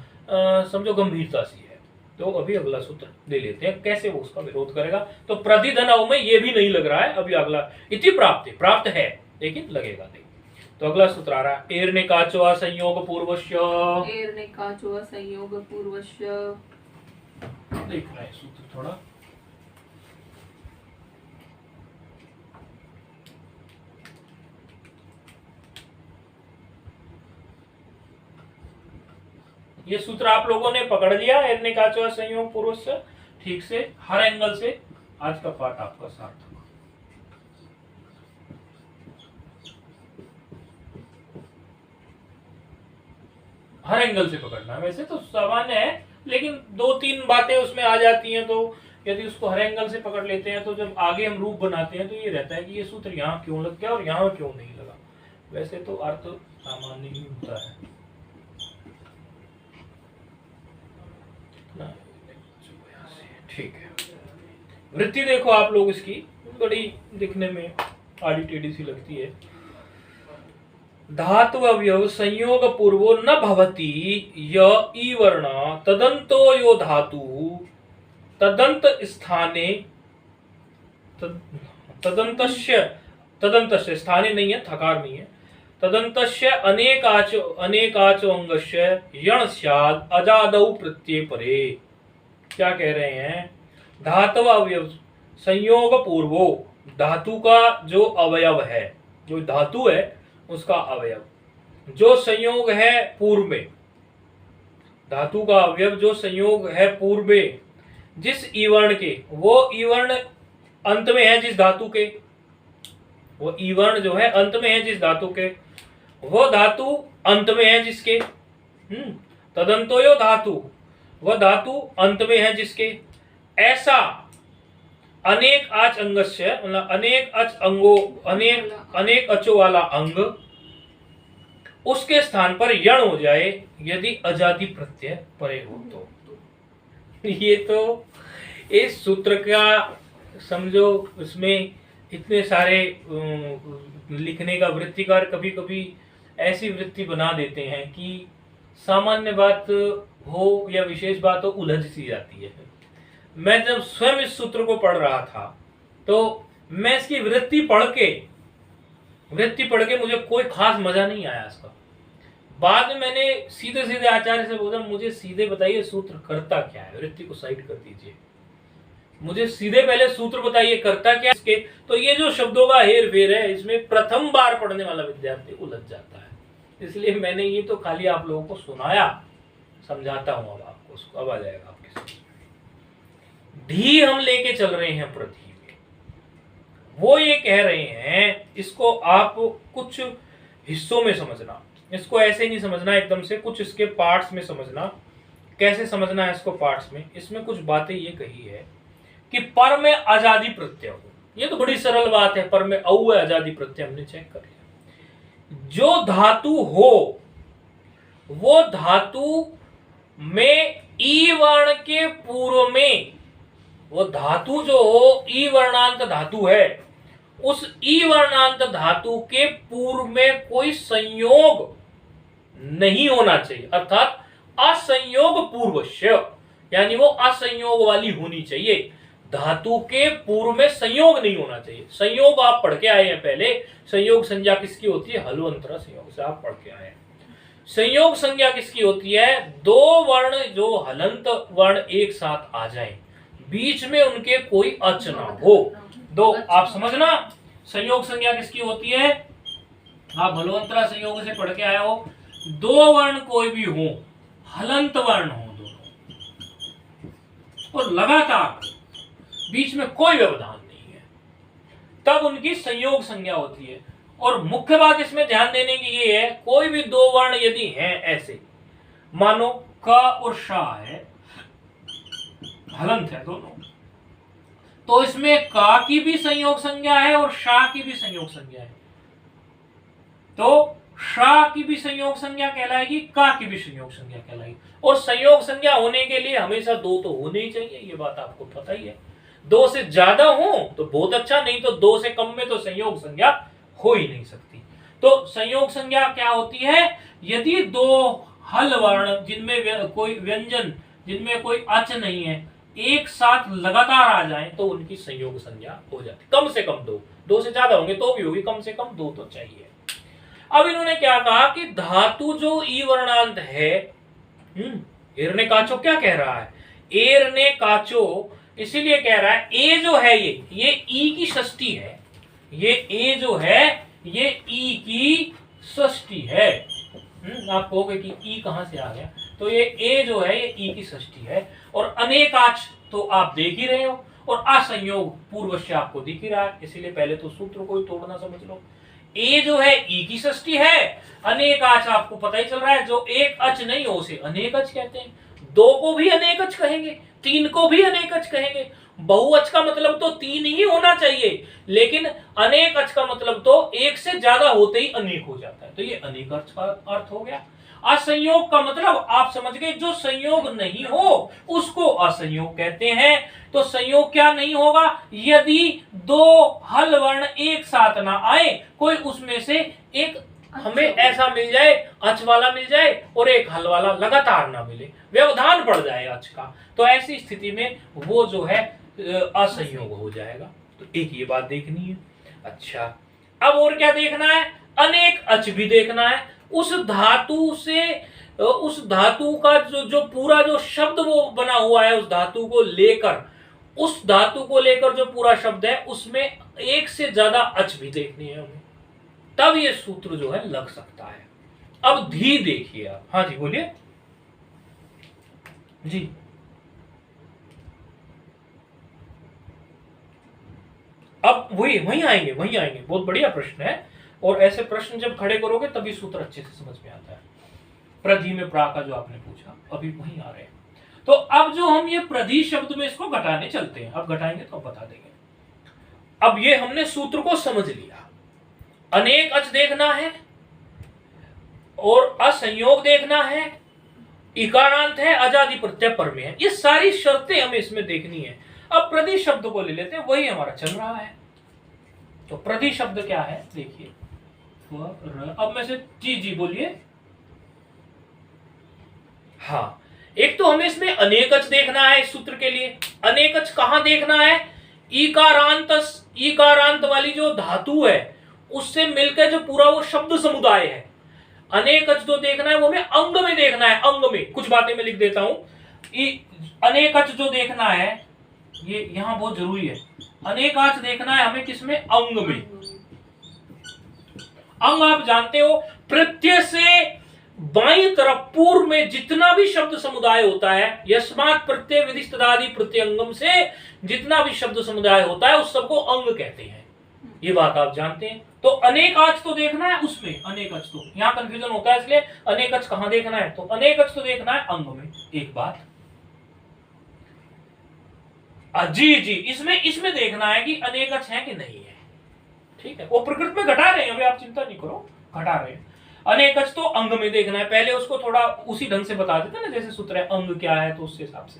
समझो गंभीरता सी है, तो अभी अगला सूत्र दे लेते हैं कैसे वो उसका विरोध करेगा। तो प्रतिधनव में ये भी नहीं लग रहा है, अभी अगला इति प्राप्त है लेकिन लगेगा नहीं। तो अगला सूत्र आ रहा है, एर्ने काचो संयोग पूर्वस्य। एर्ने काचो संयोग पूर्वस्य। देखना है सूत्र थोड़ा, ये सूत्र आप लोगों ने पकड़ लिया, एर्ने काचो संयोग पूर्वस्य ठीक से, हर एंगल से। आज का पाठ आपका सार्थक। हर एंगल से पकड़ना, वैसे तो सामान्य है लेकिन दो तीन बातें उसमें आ जाती हैं, तो यदि उसको हर एंगल से पकड़ लेते हैं तो जब आगे हम रूप बनाते हैं तो ये रहता है कि ये सूत्र यहाँ क्यों लग गया और यहाँ क्यों नहीं लगा। वैसे तो अर्थ सामान्य ही होता है। ठीक है, वृत्ति देखो आप लोग, इसकी बड़ी दिखने में आड़ी टेढ़ी सी लगती है। धातु अवयव संयोग पूर्वो न भवति य ई वर्ण तदंतो यो धातु तदंत स्थाने तदंतस्य स्थाने नहीं है, थकार नहीं है, तदंतस्य अनेकाच अंगस्य यण स्याद अजादौ प्रत्यय परे। क्या कह रहे हैं, धातु अवयव संयोग पूर्वो, धातु का जो अवयव है, जो धातु है उसका अवयव जो संयोग है पूर्व में, धातु का अवयव जो संयोग है पूर्व में जिस ईवर्ण के, वो ईवर्ण अंत में है जिस धातु के, वो ईवर्ण जो है अंत में है जिस धातु के, वो धातु अंत में है जिसके, तदंतोयो धातु, वह धातु अंत में है जिसके, ऐसा अनेक आच अंगस्य, मतलब अनेक अच अंगो, अनेक अचो वाला अंग उसके स्थान पर यण हो जाए यदि अजादि प्रत्यय परे हो तो। ये तो इस सूत्र का समझो, उसमें इतने सारे लिखने का वृत्तिकार कभी कभी ऐसी वृत्ति बना देते हैं कि सामान्य बात हो या विशेष बात हो उलझ सी जाती है। मैं जब स्वयं इस सूत्र को पढ़ रहा था तो मैं इसकी वृत्ति पढ़ के मुझे कोई खास मजा नहीं आया इसका। बाद में मैंने सीधे सीधे आचार्य से बोला, मुझे सीधे बताइए सूत्र करता क्या है, वृत्ति को साइड कर दीजिए, मुझे सीधे पहले सूत्र बताइए करता क्या इसके। तो ये जो शब्दों का हेर फेर है, इसमें प्रथम बार पढ़ने वाला विद्यार्थी उलझ जाता है। इसलिए मैंने ये तो खाली आप लोगों को सुनाया, समझाता हूं। अब आपको अब आ जाएगा आपके समझ में। ढी हम लेके चल रहे हैं प्रति में, वो ये कह रहे हैं इसको आप कुछ हिस्सों में समझना, इसको ऐसे नहीं समझना एकदम से, कुछ इसके पार्ट्स में समझना। कैसे समझना है इसको पार्ट्स में, इसमें कुछ बातें ये कही है कि पर में आजादी प्रत्यय हो, ये तो बड़ी सरल बात है, पर में औ है आजादी प्रत्यय, हमने चेक कर लिया। जो धातु हो वो धातु में ई वर्ण के पूर्व में, वो धातु जो हो ई वर्णांत धातु है, उस ई वर्णांत धातु के पूर्व में कोई संयोग नहीं होना चाहिए, अर्थात असंयोग पूर्वस्य, यानी वो असंयोग वाली होनी चाहिए। धातु के पूर्व में संयोग नहीं होना चाहिए। संयोग आप पढ़ के आए हैं पहले, संयोग संज्ञा किसकी होती है, हलवंतरा संयोग से आप पढ़ के आए हैं। संयोग संज्ञा किसकी होती है, दो वर्ण जो हलंत वर्ण एक साथ आ जाएं, बीच में उनके कोई अच ना हो। दो आप समझना, संयोग संज्ञा किसकी होती है, आप हलवंतरा संयोग से पढ़ के आए हो, दो वर्ण कोई भी हो, हलंत वर्ण हो दोनों, और लगातार बीच में कोई व्यवधान नहीं है, तब उनकी संयोग संज्ञा होती है। और मुख्य बात इसमें ध्यान देने की ये है, कोई भी दो वर्ण यदि हैं ऐसे, मानो क और श है, हलंत है दोनों, तो इसमें का की भी संयोग संज्ञा है और शा की भी संयोग संज्ञा है, तो शा की भी संयोग संज्ञा कहलाएगी, का की भी संयोग संज्ञा कहलाएगी। और संयोग संज्ञा होने के लिए हमेशा दो तो होने ही चाहिए, ये बात आपको पता ही है। दो से ज्यादा हो तो बहुत अच्छा, नहीं तो दो से कम में तो संयोग संज्ञा हो ही नहीं सकती। तो संयोग संज्ञा क्या होती है, यदि दो हल वर्ण जिनमें कोई व्यंजन, जिनमें कोई अच नहीं है, एक साथ लगातार आ जाएं तो उनकी संयोग संज्ञा हो जाती। कम से कम दो, दो से ज्यादा होंगे तो भी होगी, कम से कम दो तो चाहिए। अब इन्होंने क्या कहा कि धातु जो ई वर्णांत है, एरने काचो क्या कह रहा है, एरने काचो इसीलिए कह रहा है, ए जो है ये ई की षष्ठी है, ये ए जो है ये ई की षष्ठी है। आप कहोगे कि ई कहां से आ गया, तो ये ए जो है ये ई की षष्ठी है। और अनेकाच तो आप देख ही रहे हो, और असंयोग पूर्वश्य आपको दिख ही रहा है, इसीलिए पहले तो सूत्र को ही तोड़ना समझ लो। ए जो है ई की षष्ठी है, अनेकाच आपको पता ही चल रहा है, जो एक अच नहीं हो उसे अनेकच कहते हैं। दो को भी अनेकच कहेंगे, तीन को भी अनेकच कहेंगे। बहुअच का मतलब तो तीन ही होना चाहिए, लेकिन अनेक अच का मतलब तो एक से ज्यादा होते ही अनेक हो जाता है, तो ये अनेक अच का अर्थ हो गया। असंयोग का मतलब आप समझ गए, जो संयोग नहीं हो उसको असंयोग कहते हैं। तो संयोग क्या नहीं होगा, यदि दो हल वर्ण एक साथ ना आए, कोई उसमें से एक हमें ऐसा मिल जाए, अच वाला मिल जाए और एक हल वाला लगातार ना मिले, व्यवधान पड़ जाए अच का, तो ऐसी स्थिति में वो जो है असंयोग हो जाएगा। तो एक ये बात देखनी है। अच्छा, अब और क्या देखना है, अनेक अच भी देखना है। उस धातु से, उस धातु का जो पूरा जो शब्द वो बना हुआ है, उस धातु को लेकर, उस धातु को लेकर जो पूरा शब्द है उसमें एक से ज्यादा अच भी देखनी है हमें, तब ये सूत्र जो है लग सकता है। अब धी देखिए आप। हाँ जी बोलिए जी। अब वहीं आएंगे, बहुत बढ़िया प्रश्न है, और ऐसे प्रश्न जब खड़े करोगे तभी सूत्र अच्छे से समझ में आता है। प्रधि में प्रा का जो आपने पूछा, अभी वहीं आ रहे हैं। तो अब जो हम ये प्रधि शब्द में इसको घटाने चलते हैं, अब घटाएंगे तो बता देंगे। अब ये हमने सूत्र को समझ लिया, अनेक अच देखना है और असंयोग देखना है, इकारांत है, अजादि प्रत्यय पर में है, ये सारी शर्तें हमें इसमें देखनी है। अब प्रधि शब्द को ले लेते हैं, वही हमारा चल रहा है। तो प्रधि शब्द क्या है देखिए, अब मैं से जी बोलिए। हाँ, एक तो हमें इसमें अनेकच देखना है इस सूत्र के लिए। अनेकच कहां देखना है, ईकारांत वाली जो धातु है उससे मिलकर जो पूरा वो शब्द समुदाय है। अनेकच जो देखना है वो हमें अंग में देखना है, अंग में। कुछ बातें मैं लिख देता हूं। अनेकच जो देखना है ये यहां बहुत जरूरी है, अनेकाच देखना है हमें किसमें, अंग में। अंग आप जानते हो, प्रत्यय से बाईं तरफ पूर्व में जितना भी शब्द समुदाय होता है, यस्मात् प्रत्यय विधिस्तदादि प्रत्यंगम से जितना भी शब्द समुदाय होता है उस सबको अंग कहते हैं, ये बात आप जानते हैं। तो अनेकाच तो देखना है उसमें, अनेकच तो यहां कंफ्यूजन होता है, इसलिए अनेकच कहां देखना है, तो अनेकच तो देखना है अंग में। एक बात जी इसमें देखना है कि अनेकच है कि नहीं है, ठीक है। वो प्रकृति में घटा रहे हैं, अभी आप चिंता नहीं करो, घटा रहे हैं। अनेकच तो अंग में देखना है, पहले उसको थोड़ा उसी ढंग से बता देते ना, जैसे सूत्र है अंग क्या है तो उस हिसाब से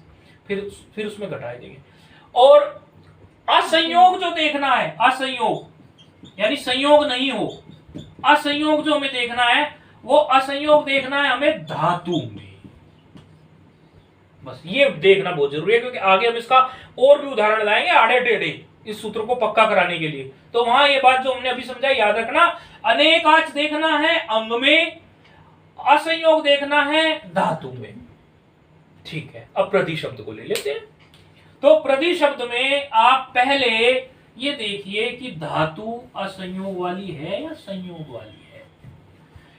फिर उसमें घटा देंगे। और असंयोग जो देखना है, असंयोग यानी संयोग नहीं हो, असंयोग जो हमें देखना है वो असंयोग देखना है हमें धातु में। बस ये देखना बहुत जरूरी है, क्योंकि आगे हम इसका और भी उदाहरण लाएंगे आड़े टेढ़े इस सूत्र को पक्का कराने के लिए। तो वहां ये बात जो हमने अभी समझा याद रखना, अनेकाच देखना है अंग में, असंयोग देखना है धातु में, ठीक है। अब प्रति शब्द को ले लेते हैं। तो प्रति शब्द में आप पहले ये देखिए कि धातु असंयोग वाली है या संयोग वाली है।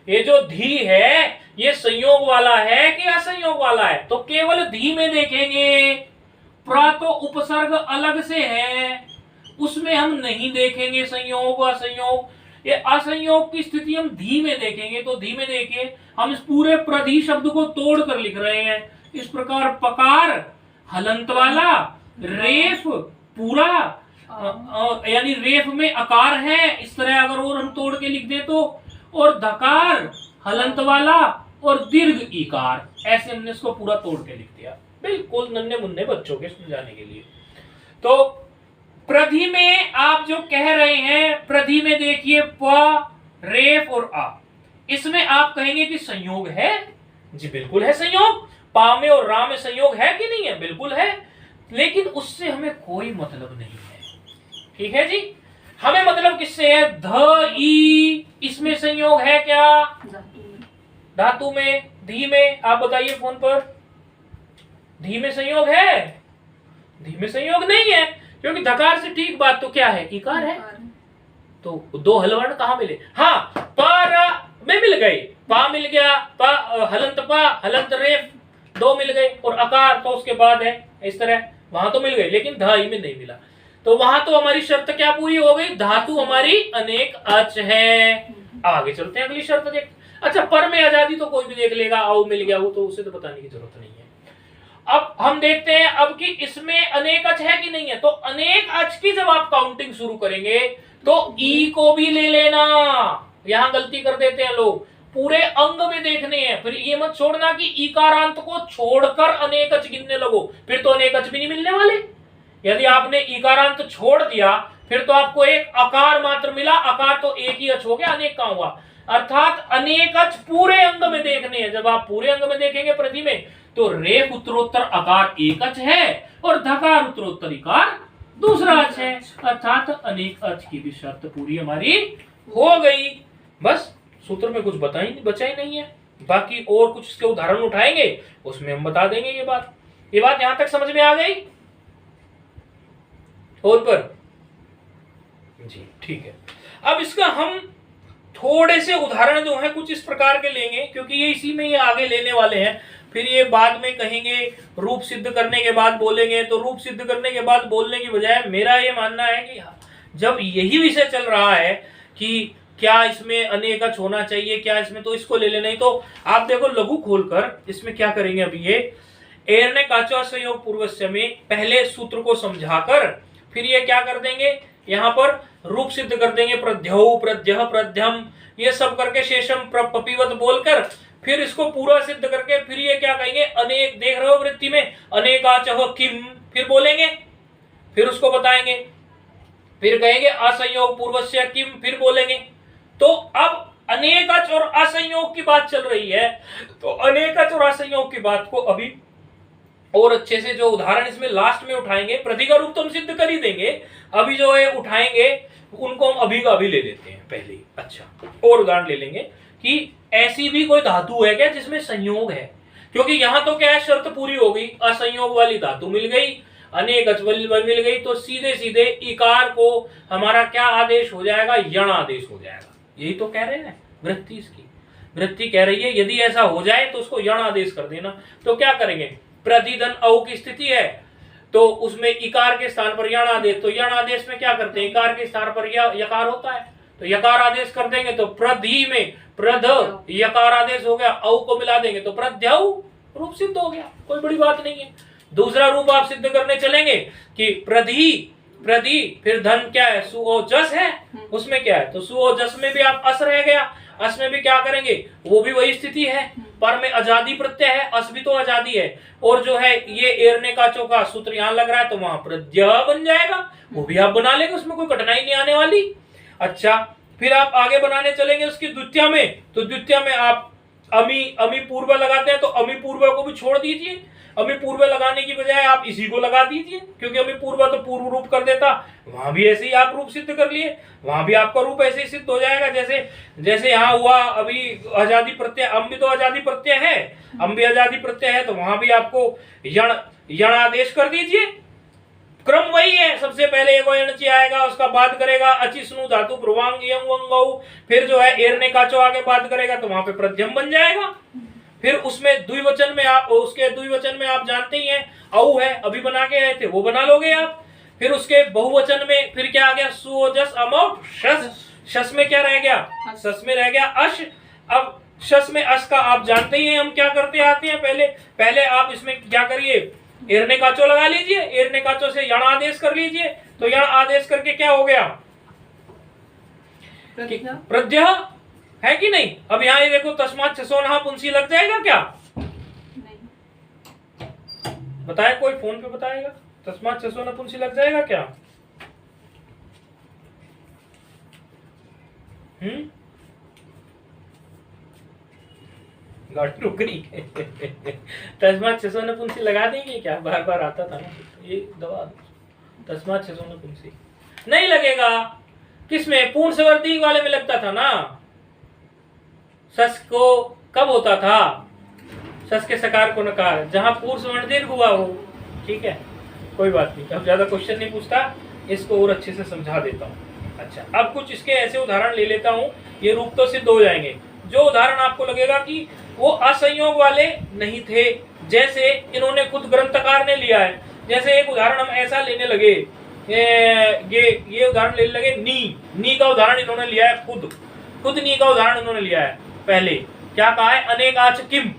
ये जो धी है ये संयोग वाला है कि असंयोग वाला है, तो केवल धी में देखेंगे। प्र तो उपसर्ग अलग से है, उसमें हम नहीं देखेंगे संयोग असंयोग। ये असंयोग की स्थिति हम धी में देखेंगे। तो धी में देखिए, हम इस पूरे प्रधि शब्द को तोड़ कर लिख रहे हैं इस प्रकार। पकार हलंत वाला, रेफ पूरा, यानी रेफ में अकार है, इस तरह अगर और हम तोड़ के लिख दे तो, और धकार हलंत वाला और दीर्घ इकार, ऐसे हमने इसको पूरा तोड़ के लिख दिया, बिल्कुल नन्हे मुन्ने बच्चों के समझाने के लिए। तो प्रधि में आप जो कह रहे हैं, प्रधि में देखिए प, रेफ और आ, इसमें आप कहेंगे कि संयोग है। जी बिल्कुल है संयोग। पा में और रा में संयोग है कि नहीं है? बिल्कुल है, लेकिन उससे हमें कोई मतलब नहीं है। ठीक है जी, हमें मतलब किससे है? ध ई, इसमें संयोग है क्या? धातु में। धी में आप बताइए फोन पर, धी में संयोग है? धी में संयोग नहीं है, क्योंकि धकार से ठीक बात तो क्या है? इकार है। तो दो हलवर्ण कहाँ मिले? हाँ, पर में मिल गए, पा मिल गया, पा हलंत पा हलंत रेफ दो मिल गए, और अकार तो उसके बाद है, इस तरह वहां तो मिल गए, लेकिन धाई में नहीं मिला। तो वहां तो हमारी शर्त क्या पूरी हो गई? धातु हमारी अनेक अच है। आगे चलते हैं, अगली शर्त देख। अच्छा, पर में आजादी तो कोई भी देख लेगा, आओ मिल गया वो, तो उसे तो बताने की जरूरत नहीं है। अब हम देखते हैं अब कि इसमें अनेक अच है कि नहीं है। तो अनेक अच की जब आप काउंटिंग शुरू करेंगे तो ई को भी ले लेना। यहां गलती कर देते हैं लोग, पूरे अंग में देखने हैं। फिर ये मत छोड़ना कि इकारांत को छोड़कर अनेक अच गिनने लगो, फिर तो अनेक अच भी नहीं मिलने वाले। यदि आपने इकारांत छोड़ दिया फिर तो आपको एक अकार मात्र मिला, अकार तो एक ही अच हो गया, अनेक कहां हुआ। अर्थात अनेक अच पूरे अंग में देखने हैं। जब आप पूरे अंग में देखेंगे प्रति में, तो रेफ उत्तरोत्तर अकार एक अच है और धकार उत्तरोत्तर इकार दूसरा अच है, अर्थात अनेक अच की भी शर्त पूरी हमारी हो गई। बस सूत्र में कुछ बचा ही नहीं है। बाकी और कुछ इसके उदाहरण उठाएंगे, उसमें हम बता देंगे ये बात। यहां तक समझ में आ गई? और पर जी ठीक है। अब इसका हम थोड़े से उदाहरण जो है कुछ इस प्रकार के लेंगे, क्योंकि ये इसी में ये आगे लेने वाले हैं। फिर ये बाद में कहेंगे रूप सिद्ध करने के बाद बोलेंगे, तो रूप सिद्ध करने के बाद बोलने की बजाय मेरा ये मानना है कि जब यही विषय चल रहा है कि क्या इसमें अनेक अच होना चाहिए, क्या इसमें, तो इसको ले लेना ही। तो आप देखो लघु खोलकर इसमें क्या करेंगे, अभी ये एर ने काचो संयोग पूर्वस्य में पहले सूत्र को समझाकर फिर ये क्या कर देंगे, यहाँ पर रूप सिद्ध कर देंगे। प्रध्यौ प्रध्यह प्रध्यम ये सब करके शेषम प्रपिवत बोलकर फिर इसको पूरा सिद्ध करके फिर ये क्या कहेंगे, अनेक, देख रहे हो वृत्ति में, अनेकाचह किम, फिर बोलेंगे, फिर उसको बताएंगे, फिर कहेंगे असंयोग पूर्वस्य किम, फिर बोलेंगे। तो अब अनेकच और असंयोग की बात चल रही है, तो अनेकच और असंयोग की बात को अभी और अच्छे से जो उदाहरण इसमें लास्ट में उठाएंगे, प्रति का रूप तो हम सिद्ध कर ही देंगे, अभी जो है उठाएंगे उनको हम अभी का अभी ले लेते हैं पहले ही। अच्छा, और उदाहरण ले लेंगे कि ऐसी भी कोई धातु है क्या जिसमें संयोग है, क्योंकि यहां तो क्या है, शर्त पूरी हो गई, असंयोग वाली धातु मिल गई, अनेक अच मिल गई, तो सीधे सीधे इकार को हमारा क्या आदेश हो जाएगा, यण आदेश हो जाएगा। यही तो कह रहे हैं वृत्ति, इसकी वृत्ति कह रही है यदि ऐसा हो जाए तो उसको यण आदेश कर देना। तो क्या करेंगे, प्रतिधन औ की स्थिति है तो उसमें इकार के स्थान पर यण आदेश, तो यण आदेश में क्या करते हैं, इकार के स्थान पर यकार होता है तो यकार आदेश कर देंगे, तो प्रधि में प्रध यकार आदेश हो गया, औ को मिला देंगे तो प्रध्यौ रूप सिद्ध हो गया, कोई बड़ी बात नहीं है। दूसरा रूप आप सिद्ध करने चलेंगे कि प्रधि प्रधि फिर धन क्या है, सुओजस है, उसमें क्या है, तो सुओजस में भी आप अस रह गया, अस में भी क्या करेंगे, वो भी वही स्थिति है, पर में आजादी प्रत्यय है, अस भी तो आजादी है, और जो है ये एरने का चौका सूत्र यहाँ लग रहा है तो वहां प्रत्यय बन जाएगा, वो भी आप बना लेंगे, उसमें कोई कठिनाई नहीं आने वाली। अच्छा, फिर आप आगे बनाने चलेंगे उसकी द्वितीय में, तो द्वितीय में आप अमी पूर्व लगाते हैं, तो अमी पूर्व को भी छोड़ दीजिए, अमी पूर्व लगाने की बजाय आप इसी को लगा दीजिए, क्योंकि अमी पूर्व तो पूर्व रूप कर देता, वहां भी ऐसे ही आप रूप सिद्ध कर लिए, वहां भी आपका रूप ऐसे ही सिद्ध हो जाएगा जैसे जैसे यहाँ हुआ। अभी आजादी प्रत्यय, अम भी तो आजादी प्रत्यय है, अम भी आजादी प्रत्यय है, तो वहां भी आपको यण आदेश कर दीजिए, क्रम वही है, सबसे पहले एक एणची आएगा, उसका बात करेगा अचिस्नु धातु ब्रुवांग यंग वंगौ, फिर जो है एरने काचो आगे बात करेगा तो वहां पे प्रध्यम बन जाएगा। फिर उसमें द्विवचन में आप, उसके द्विवचन में आप जानते ही हैं औ है, अभी बना के आए थे वो बना लोगे आप। फिर उसके बहुवचन में फिर क्या आ गया, सुओजस अमौट शस, शस में क्या रह गया, शस में रह गया अश। अब शस में अश का आप जानते ही हैं हम क्या करते आते हैं, पहले आप इसमें क्या करिए, एरने काचो लगा लीजिए, एरने काचो से यण आदेश कर लीजिए, तो यण आदेश करके क्या हो गया, प्रत्यय है कि नहीं। अब यहाँ ये देखो तस्मात् छसोनः पुंसी लग जाएगा क्या, नहीं। बताए कोई फोन पे बताएगा, तस्मात् छसोनः पुंसी लग जाएगा क्या। गाड़ी रुक रही है तस्मात् छसोनः पुंसी लगा देंगे क्या, बार बार आता था ना ये दवा, तस्मात् छसोनः पुंसी नहीं लगेगा। किसमें, पूर्ण सवर्ती वाले में लगता था ना, सस को कब होता था, सस के सकार को नकार, जहां पूर्ण स्वर्ण दीर्घ हुआ हो। ठीक है, कोई बात नहीं, अब ज्यादा क्वेश्चन नहीं पूछता, इसको और अच्छे से समझा देता हूँ। अच्छा, अब कुछ इसके ऐसे उदाहरण ले लेता हूँ, ये रूप तो सिद्ध हो जाएंगे। जो उदाहरण आपको लगेगा कि वो असंयोग वाले नहीं थे, जैसे इन्होंने खुद ग्रंथकार ने लिया है। जैसे एक उदाहरण हम ऐसा लेने लगे, ये उदाहरण लेने लगे, नी का उदाहरण इन्होंने लिया है, खुद नी का उदाहरण इन्होंने लिया है। पहले क्या कहा है, अनेकाच किम,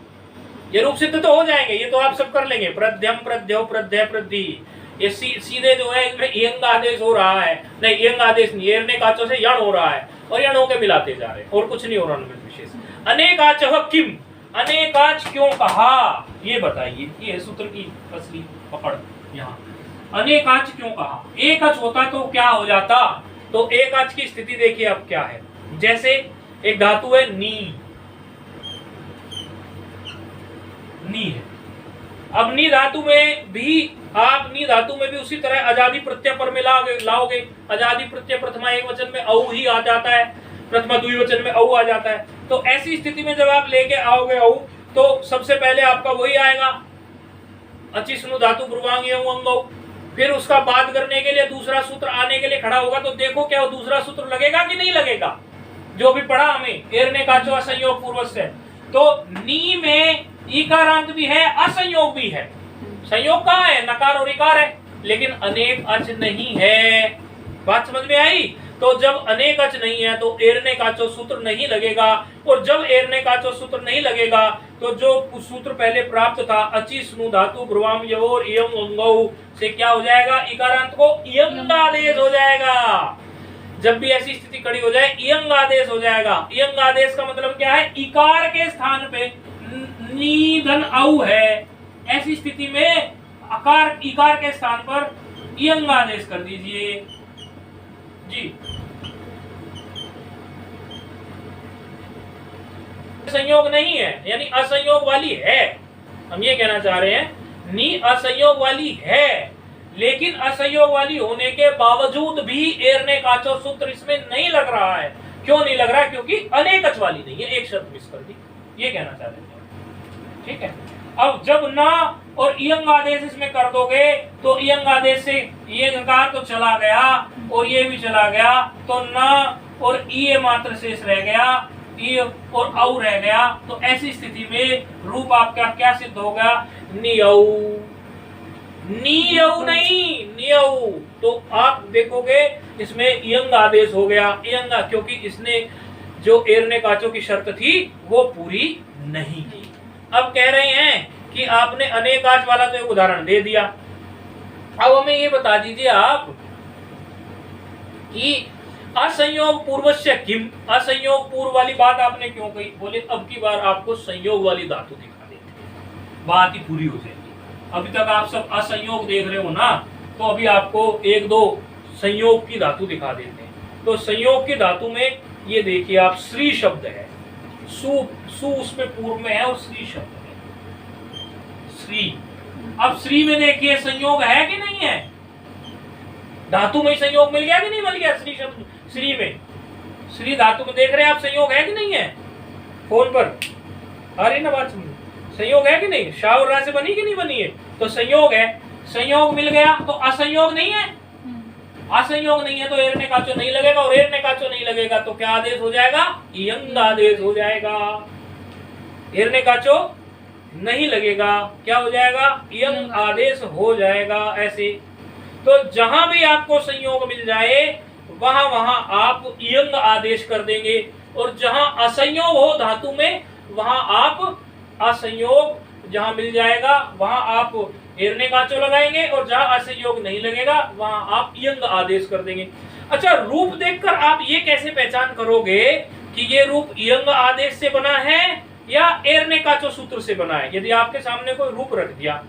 ये रूप सिद्ध तो हो जाएंगे, ये तो आप सब कर लेंगे, प्रध्यम प्रध्यौ प्रध्यय प्रद्धि, ये सीधे जो है इसमें यंग आदेश हो रहा है, नहीं यंग आदेश नहीं, एरने काचों से यण हो रहा है और यण होके मिलाते जा रहे हैं और कुछ नहीं हो रहा उनमें विशेष। अनेकाच किम, अनेकाच क्यों कहा, ये बताइए, ये सूत्र की असली पकड़ यहाँ। अनेकाच क्यों कहा, एक अच होता तो क्या हो जाता, तो एक अच की स्थिति देखिए अब क्या है। जैसे एक धातु है नी है, अब नी धातु में भी आप उसी तरह अजादि प्रत्यय पर में लाओगे, अजादि प्रत्यय प्रथमा एक वचन में औ ही आ जाता है, प्रथमा द्विवचन में औ आ जाता है। तो ऐसी स्थिति में जब आप लेके आओगे औ, तो सबसे पहले आपका वही आएगा, अचिस्नु धातु ब्रुवांग यंग वंगौ। फिर उसका बात करने के लिए दूसरा सूत्र आने के लिए खड़ा होगा, तो देखो क्या वो दूसरा सूत्र लगेगा कि नहीं लगेगा, जो भी पढ़ा हमें, एरने काचो असंयोग पूर्वज से। तो नी में इकारांत भी है, असंयोग भी है। संयोग कहाँ है, नकार और इकार है, लेकिन अनेक अच नहीं है। बात समझ में आई। तो जब अनेक अच नहीं है तो एरने काचो सूत्र नहीं लगेगा, और जब एरने काचो सूत्र नहीं लगेगा तो जो सूत्र पहले प्राप्त था, अचिस्नु धातु ब्रुवाम योर इयम वंगौ से क्या हो जाएगा, इकारांत को इयंग आदेश हो जाएगा। जब भी ऐसी स्थिति खड़ी हो जाए इयंग आदेश हो जाएगा। इयंग आदेश का मतलब क्या है, इकार के स्थान पे नी धन औ है, ऐसी स्थिति में इकार के स्थान पर इयंग आदेश कर दीजिए जी। संयोग नहीं है, यानी असंयोग वाली है, हम ये कहना चाह रहे हैं, नी असंयोग वाली है, लेकिन असंयोग वाली होने के बावजूद भी एरने काचो सूत्र इसमें नहीं लग रहा है। क्यों नहीं लग रहा है, क्योंकि अनेकच वाली नहीं है, एक शब्द मिस कर दी, ये कहना चाह रहे हैं। ठीक है, अब जब ना और इयंग आदेश इसमें कर दोगे तो इयंग आदेश से ये नकार तो चला गया और ये भी चला गया, तो ना और ये मात्र शेष रह गया, ये और औ रह गया। तो ऐसी स्थिति में रूप आपका क्या सिद्ध होगा, नियौ, नियौ नहीं नियौ। तो आप देखोगे इसमें इयंग आदेश हो गया, इयंग, क्योंकि इसने जो एरने काचों की शर्त थी वो पूरी नहीं की। अब कह रहे हैं कि आपने अनेकाच वाला तो एक उदाहरण दे दिया, अब हमें ये बता दीजिए आप कि असंयोग पूर्वस्य किम, असंयोग पूर्व वाली बात आपने क्यों कही। बोले अब की बार आपको संयोग वाली धातु दिखा देते हैं, बात ही पूरी हो जाएगी। अभी तक आप सब असंयोग देख रहे हो ना, तो अभी आपको एक दो संयोग की धातु दिखा देते हैं। तो संयोग की धातु में ये देखिए आप, श्री शब्द है, सु उसमें पूर्व में है और श्री शब्द है, श्री। अब श्री में देखिए संयोग है कि नहीं है, धातु में संयोग मिल गया कि नहीं मिल गया, श्री शब्द, श्री में, श्री धातु में देख रहे हैं आप, संयोग है कि नहीं है, फोन पर आ रही ना बात, संयोग है कि नहीं, शाह और रा से बनी कि नहीं बनी है, तो संयोग है। संयोग मिल गया तो असंयोग नहीं है, असंयोग नहीं है तो एरने काचो नहीं लगेगा, और एरने काचो नहीं लगेगा तो क्या आदेश हो जाएगा, इयंग आदेश हो जाएगा। एरने काचो नहीं लगेगा, क्या हो जाएगा, इयंग आदेश हो जाएगा। ऐसे तो जहां भी आपको संयोग मिल जाए वहां वहां आप इयंग आदेश कर देंगे, और जहां असंयोग हो धातु में वहां आप असंयोग, जहां मिल जाएगा वहां आप एरने काचो लगाएंगे, और जहां असंयोग नहीं लगेगा वहां आप इयंग आदेश कर देंगे। अच्छा, रूप देखकर आप ये कैसे पहचान करोगे कि ये रूप इयंग आदेश से बना है या एरने काचो सूत्र से बना है? यदि आपके सामने कोई रूप रख दिया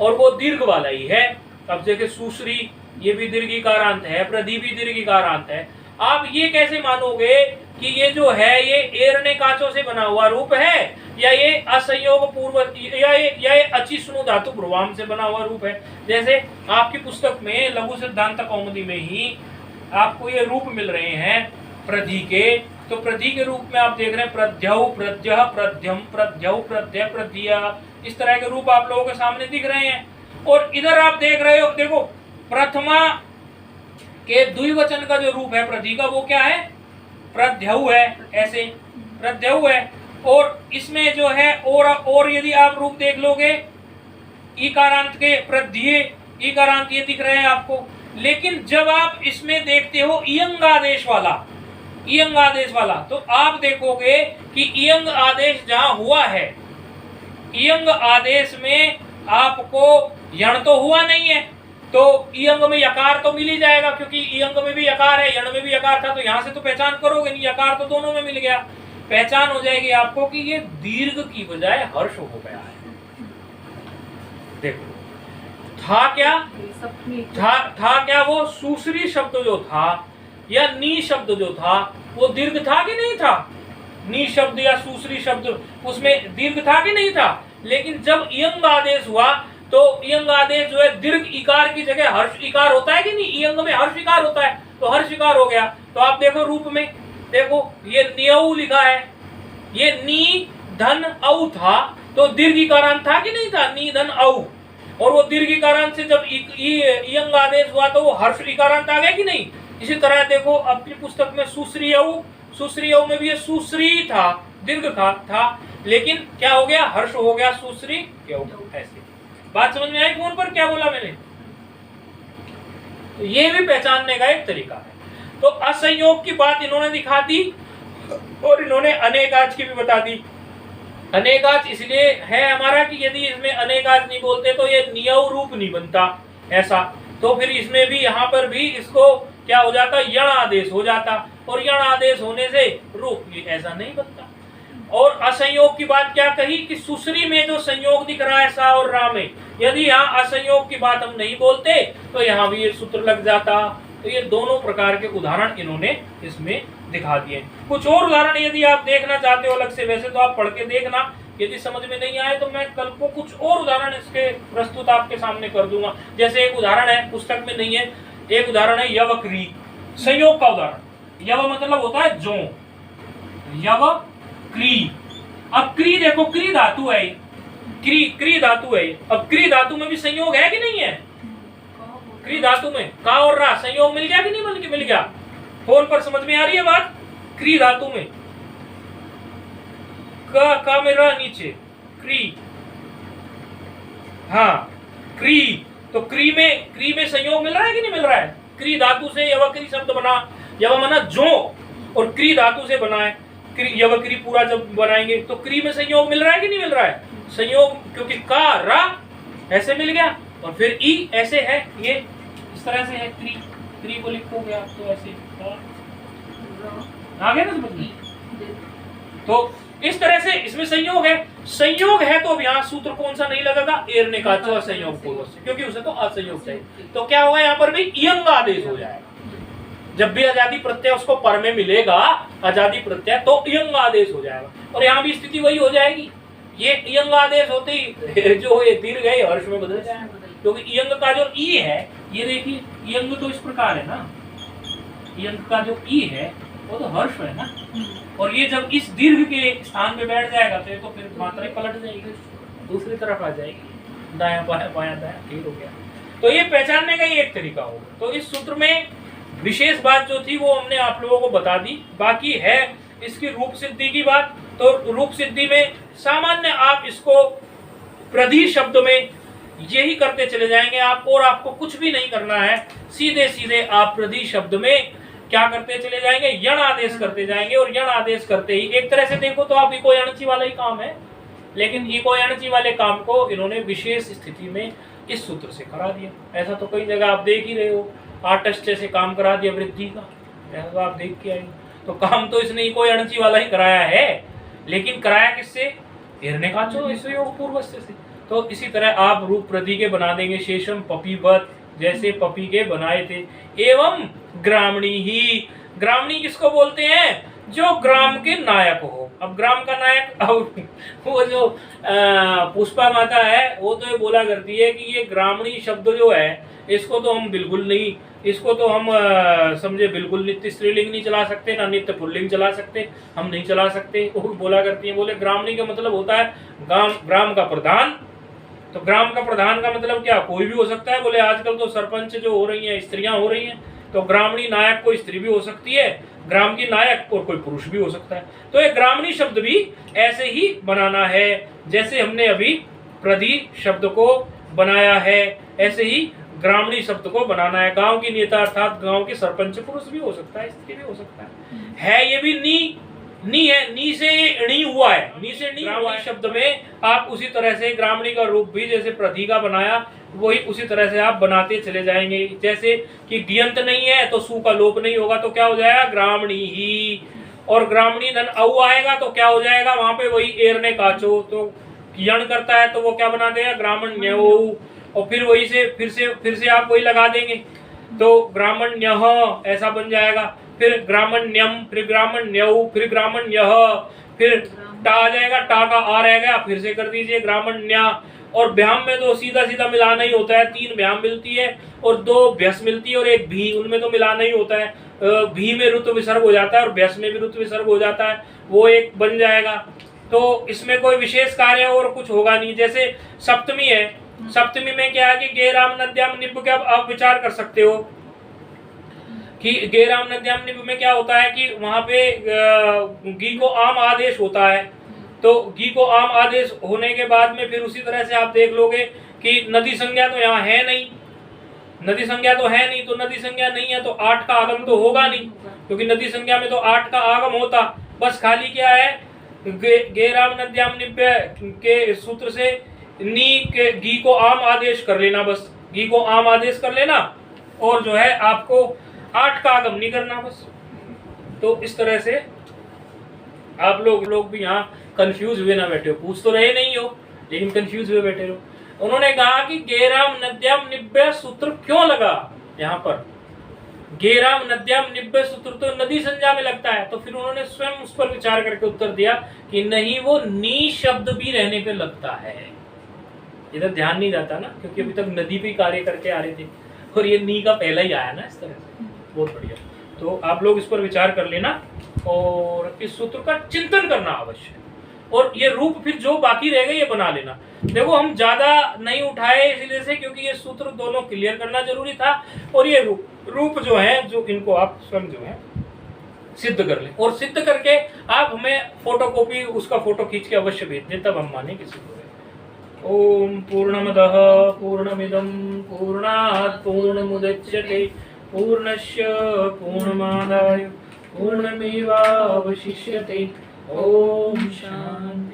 और वो दीर्घ वाला ही है, अब देखिए सुश्री ये भी दीर्घिकारांत है, प्रधि भी दीर्घिकारांत है, आप ये कैसे मानोगे कि ये जो है ये एरने काचो से बना हुआ रूप है या ये असंयोग पूर्व या ये अचिष्णु धातु भ्रुवाम से बना हुआ रूप है? जैसे आपकी पुस्तक में लघु सिद्धांत कौमुदी में ही आपको ये रूप मिल रहे हैं प्रधि के, तो प्रधि के रूप में आप देख रहे हैं प्रध्यौ, प्रध्यः, प्रध्यम, प्रध्यौ, प्रध्यय, प्रध्यया, इस तरह के रूप आप लोगों के सामने दिख रहे हैं। और इधर आप देख रहे हो, देखो प्रथमा के द्विवचन का जो रूप है प्रधि का वो क्या है, प्रध्यौ है, ऐसे प्रध्यौ है। और इसमें जो है और यदि आप रूप देख लोगे इकारांत के प्रध्यय, इकारांत ये दिख रहे हैं आपको, लेकिन जब आप इसमें देखते हो इयंग आदेश वाला, इयंग आदेश वाला, तो आप देखोगे कि इयंग आदेश जहां हुआ है, इयंग आदेश में आपको यण तो हुआ नहीं है, तो इयंग में यकार तो मिल ही जाएगा, क्योंकि इयंग में भी यकार है, यण में भी यकार था, तो यहां से तो पहचान करोगे नहीं, यकार तो दोनों में मिल गया, पहचान हो जाएगी आपको कि ये दीर्घ की बजाय हर्ष हो गया है। देखो था क्या, था क्या वो सुश्री शब्द जो था या नी शब्द जो था वो दीर्घ था कि नहीं था? नी शब्द या सुश्री शब्द उसमें दीर्घ था कि नहीं था? लेकिन जब इयंग आदेश हुआ तो इयंग आदेश जो है दीर्घ इकार की जगह हर्ष इकार होता है कि नहीं? इयंग में हर्ष इकार होता है, तो हर्ष इकार हो गया। तो आप देखो रूप में, देखो ये नियऊ लिखा है, ये नी धन औ था, तो दीर्घ इकारांत था कि नहीं था? नी धन औ, और वो दीर्घ इकारांत से जब इयंग आदेश हुआ तो वो हर्ष इकारांत आ गया कि नहीं? इसी तरह देखो अपनी पुस्तक में सुश्रीयऊ, सुश्रीयऊ में भी ये सुश्री था, दीर्घ था, लेकिन क्या हो गया, हर्ष हो गया, सुश्री ऐसे। बात समझ में आई फोन पर क्या बोला मैंने? तो ये भी पहचानने का एक तरीका है। तो असंयोग की बात इन्होंने दिखा दी और इन्होंने अनेकाच की भी बता दी। अनेकाच इसलिए है हमारा कि यदि इसमें अनेकाच नहीं बोलते तो ये नियव रूप नहीं बनता ऐसा, तो फिर इसमें भी यहाँ पर भी इसको क्या हो जाता, यण आदेश हो जाता, और यण आदेश होने से रूप भी ऐसा नहीं बनता। और असंयोग की बात क्या कही कि सुश्री में जो संयोग दिख रहा है सा और रा में, यदि यहाँ असंयोग की बात हम नहीं बोलते तो यहाँ भी ये सूत्र लग जाता। तो ये दोनों प्रकार के उदाहरण इन्होंने इसमें दिखा दिए। कुछ और उदाहरण यदि आप देखना चाहते हो अलग से, वैसे तो आप पढ़ के देखना, यदि समझ में नहीं आए तो मैं कल को कुछ और उदाहरण इसके प्रस्तुत आपके सामने कर दूंगा। जैसे एक उदाहरण है, पुस्तक में नहीं है, एक उदाहरण है यव क्री, संयोग का उदाहरण। यव मतलब होता है जो, यव क्री। अब क्री देखो, क्री धातु है, क्री धातु है। अब क्री धातु में भी संयोग है कि नहीं है? क्री धातु में का और रा संयोग मिल गया कि नहीं मिल गया? फोन पर समझ में आ रही है बात? क्री धातु में का में रा नीचे, क्री, हाँ क्री, तो क्री में संयोग मिल रहा है कि नहीं मिल रहा है? क्री धातु से यवक्री शब्द बना, यव माना जो, और क्री धातु से बना है, यवक्री पूरा जब बनाएंगे तो क्री में संयोग मिल रहा है कि नहीं मिल रहा है? संयोग, क्योंकि का रा ऐसे मिल गया और फिर ई ऐसे है, ये इस तरह से है, क्री को लिखोगे आप तो ऐसे आ गया ना समझ में? तो इस तरह से इसमें संयोग है, संयोग है तो अब यहाँ सूत्र कौन सा नहीं लगेगा? एरने का जो असंयोग पूर्व से, क्योंकि उसे तो असंयोग चाहिए। तो क्या होगा यहाँ पर भी इयंग आदेश हो जाएगा। जब भी आजादी प्रत्यय उसको पर में मिलेगा, आजादी प्रत्यय, तो इयंग आदेश हो जाएगा। और यहाँ भी स्थिति वही हो जाएगी, ये इयंग आदेश होते ही जो ये दीर्घ है हर्ष में बदल जाएगा, क्योंकि इयंग का जो ई है, ये देखिए इयंग तो इस प्रकार है ना, इयंग का जो ई है वो तो हर्ष है ना, और ये जब इस दीर्घ के स्थान पे बैठ जाएगा तो फिर मात्रा पलट जाएगी, दूसरी तरफ आ जाएगी, दायां बायां बायां दायां, ठीक हो गया। तो ये पहचानने का ही एक तरीका होगा। तो इस सूत्र में विशेष बात जो थी वो हमने आप लोगों को बता दी। बाकी है इसकी रूप सिद्धि की बात। तो रूप सिद्धि में सामान्य आप इसको प्रधि शब्द में यही करते चले जाएंगे आप, और आपको कुछ भी नहीं करना है। सीधे सीधे आप प्रधि शब्द में क्या करते चले जाएंगे, यण आदेश करते जाएंगे। और यण आदेश करते ही एक तरह से देखो तो आप इको यणची वाला ही काम है, लेकिन इको यणची वाले काम को इन्होंने विशेष स्थिति में इस सूत्र से करा दिया। ऐसा तो कई जगह आप देख ही रहे हो, आटस्थ से काम करा दिया वृद्धि का, ऐसा तो आप देख के आए। तो काम तो इसने इको यणची वाला ही कराया है, लेकिन कराया किससे, हिरण्यकाचो इससे योग पूर्वस्य से। तो इसी तरह आप रूप प्रधि के बना देंगे शेषम पपीवत, जैसे पपी के बनाए थे। एवं ग्रामणी ही, ग्रामणी किसको बोलते हैं, जो ग्राम के नायक हो। अब ग्राम का नायक, अब वो जो पुष्पा माता है वो तो ये बोला करती है कि ये ग्रामणी शब्द जो है इसको तो हम बिल्कुल नहीं, इसको तो हम समझे बिल्कुल नित्य स्त्रीलिंग नहीं चला सकते, ना नित्य पुल्लिंग चला सकते, हम नहीं चला सकते। वो बोला करती है, बोले ग्रामणी का मतलब होता है ग्राम का प्रधान। तो ग्राम का प्रधान का मतलब क्या, कोई भी हो सकता है। बोले आजकल तो सरपंच जो हो रही हैं स्त्रियां हो रही हैं, तो ग्रामणी नायक कोई स्त्री भी हो सकती है, ग्राम की नायक और कोई पुरुष भी हो सकता है। तो ये ग्रामणी शब्द भी ऐसे ही बनाना है, जैसे हमने अभी प्रधि शब्द को बनाया है, ऐसे ही ग्रामणी शब्द को बनाना है। गांव की नेता अर्थात गांव के सरपंच पुरुष भी हो सकता है, स्त्री भी हो सकता है। ये भी नी है, नी से णी हुआ है, नी से नी हुआ है। शब्द में आप उसी तरह से ग्रामणी का रूप भी जैसे प्रधि का बनाया, वही उसी तरह से आप बनाते चले जाएंगे। जैसे कि गियंत नहीं है तो सु का लोप नहीं होगा, तो क्या हो जाएगा, ग्रामणी ही। और ग्रामणी धन औ आएगा तो क्या हो जाएगा, वहां पे वही एरने काचो, तो यण करता है तो वो क्या बना देगा, ग्रामण्य। और फिर वही से फिर से आप वही लगा देंगे तो ग्रामण्य ऐसा बन जाएगा। फिर ग्रामण्यम, फिर ग्रामण्यऊ, फिर ग्रामण्यः, फिर टा आ जाएगा, टा का आ रहेगा, फिर से कर दीजिए ग्रामण्या। और व्याम में तो सीधा सीधा मिलाना ही होता है, 3 व्याम मिलती है और 2 भ्यस मिलती है और 1 भी, उनमें तो मिलाना ही होता है। भी में ऋतु विसर्ग हो जाता है और भ्यस में भी ऋतु विसर्ग हो जाता है, वो एक बन जाएगा। तो इसमें कोई विशेष कार्य और कुछ होगा नहीं। जैसे सप्तमी है, सप्तमी में क्या है कि गेराम नद्याम निप का आप विचार कर सकते हो कि गेराम नद्याम निप में क्या होता है कि वहां पे गी को आम आदेश होता है। तो गी को आम आदेश होने के बाद में फिर उसी तरह से आप देख लोगे कि नदी संज्ञा तो यहाँ है नहीं, नदी संज्ञा तो है नहीं, तो नदी संज्ञा नहीं है तो 8 का आगम तो होगा नहीं, क्योंकि नदी संज्ञा में तो 8 का आगम होता। बस खाली क्या है, गेराम नद्याम निप्य के सूत्र से नी के गी को आम आदेश कर लेना, बस गी को आम आदेश कर लेना और जो है आपको 8 का आगम नहीं करना बस। तो इस तरह से आप लोग भी यहाँ कंफ्यूज हुए ना बैठे हो, पूछ तो रहे नहीं हो लेकिन कंफ्यूज हुए बैठे हो। उन्होंने कहा कि गेराम नद्याम निब्य सूत्र क्यों लगा यहाँ पर, गेराम नद्याम निब्य सूत्र तो नदी संज्ञा में लगता है। तो फिर उन्होंने स्वयं उस पर विचार करके उत्तर दिया कि नहीं, वो नी शब्द भी रहने पे लगता है। इधर ध्यान नहीं जाता ना, क्योंकि अभी तक नदी पे कार्य करके आ रहे थे और ये नी का पहला ही आया ना इस तरह से। बहुत बढ़िया, तो आप लोग इस पर विचार कर लेना और इस सूत्र का चिंतन करना अवश्य। और ये रूप फिर जो बाकी रह गए ये बना लेना। देखो हम ज्यादा नहीं उठाए इसलिए से क्योंकि ये सूत्र दोनों क्लियर करना जरूरी था। और ये रूप जो है, जो इनको आप स्वयं जो है सिद्ध कर लें, और सिद्ध करके आप हमें फोटोकॉपी उसका फोटो खींच के अवश्य भेज दें, तब हम माने कि सिद्ध हो। ओम पूर्णमदः पूर्णमिदं पूर्णात् पूर्णमुदच्यते पूर्णस्य पूर्णमादाय पूर्णमेवावशिष्यते। ओम शांति।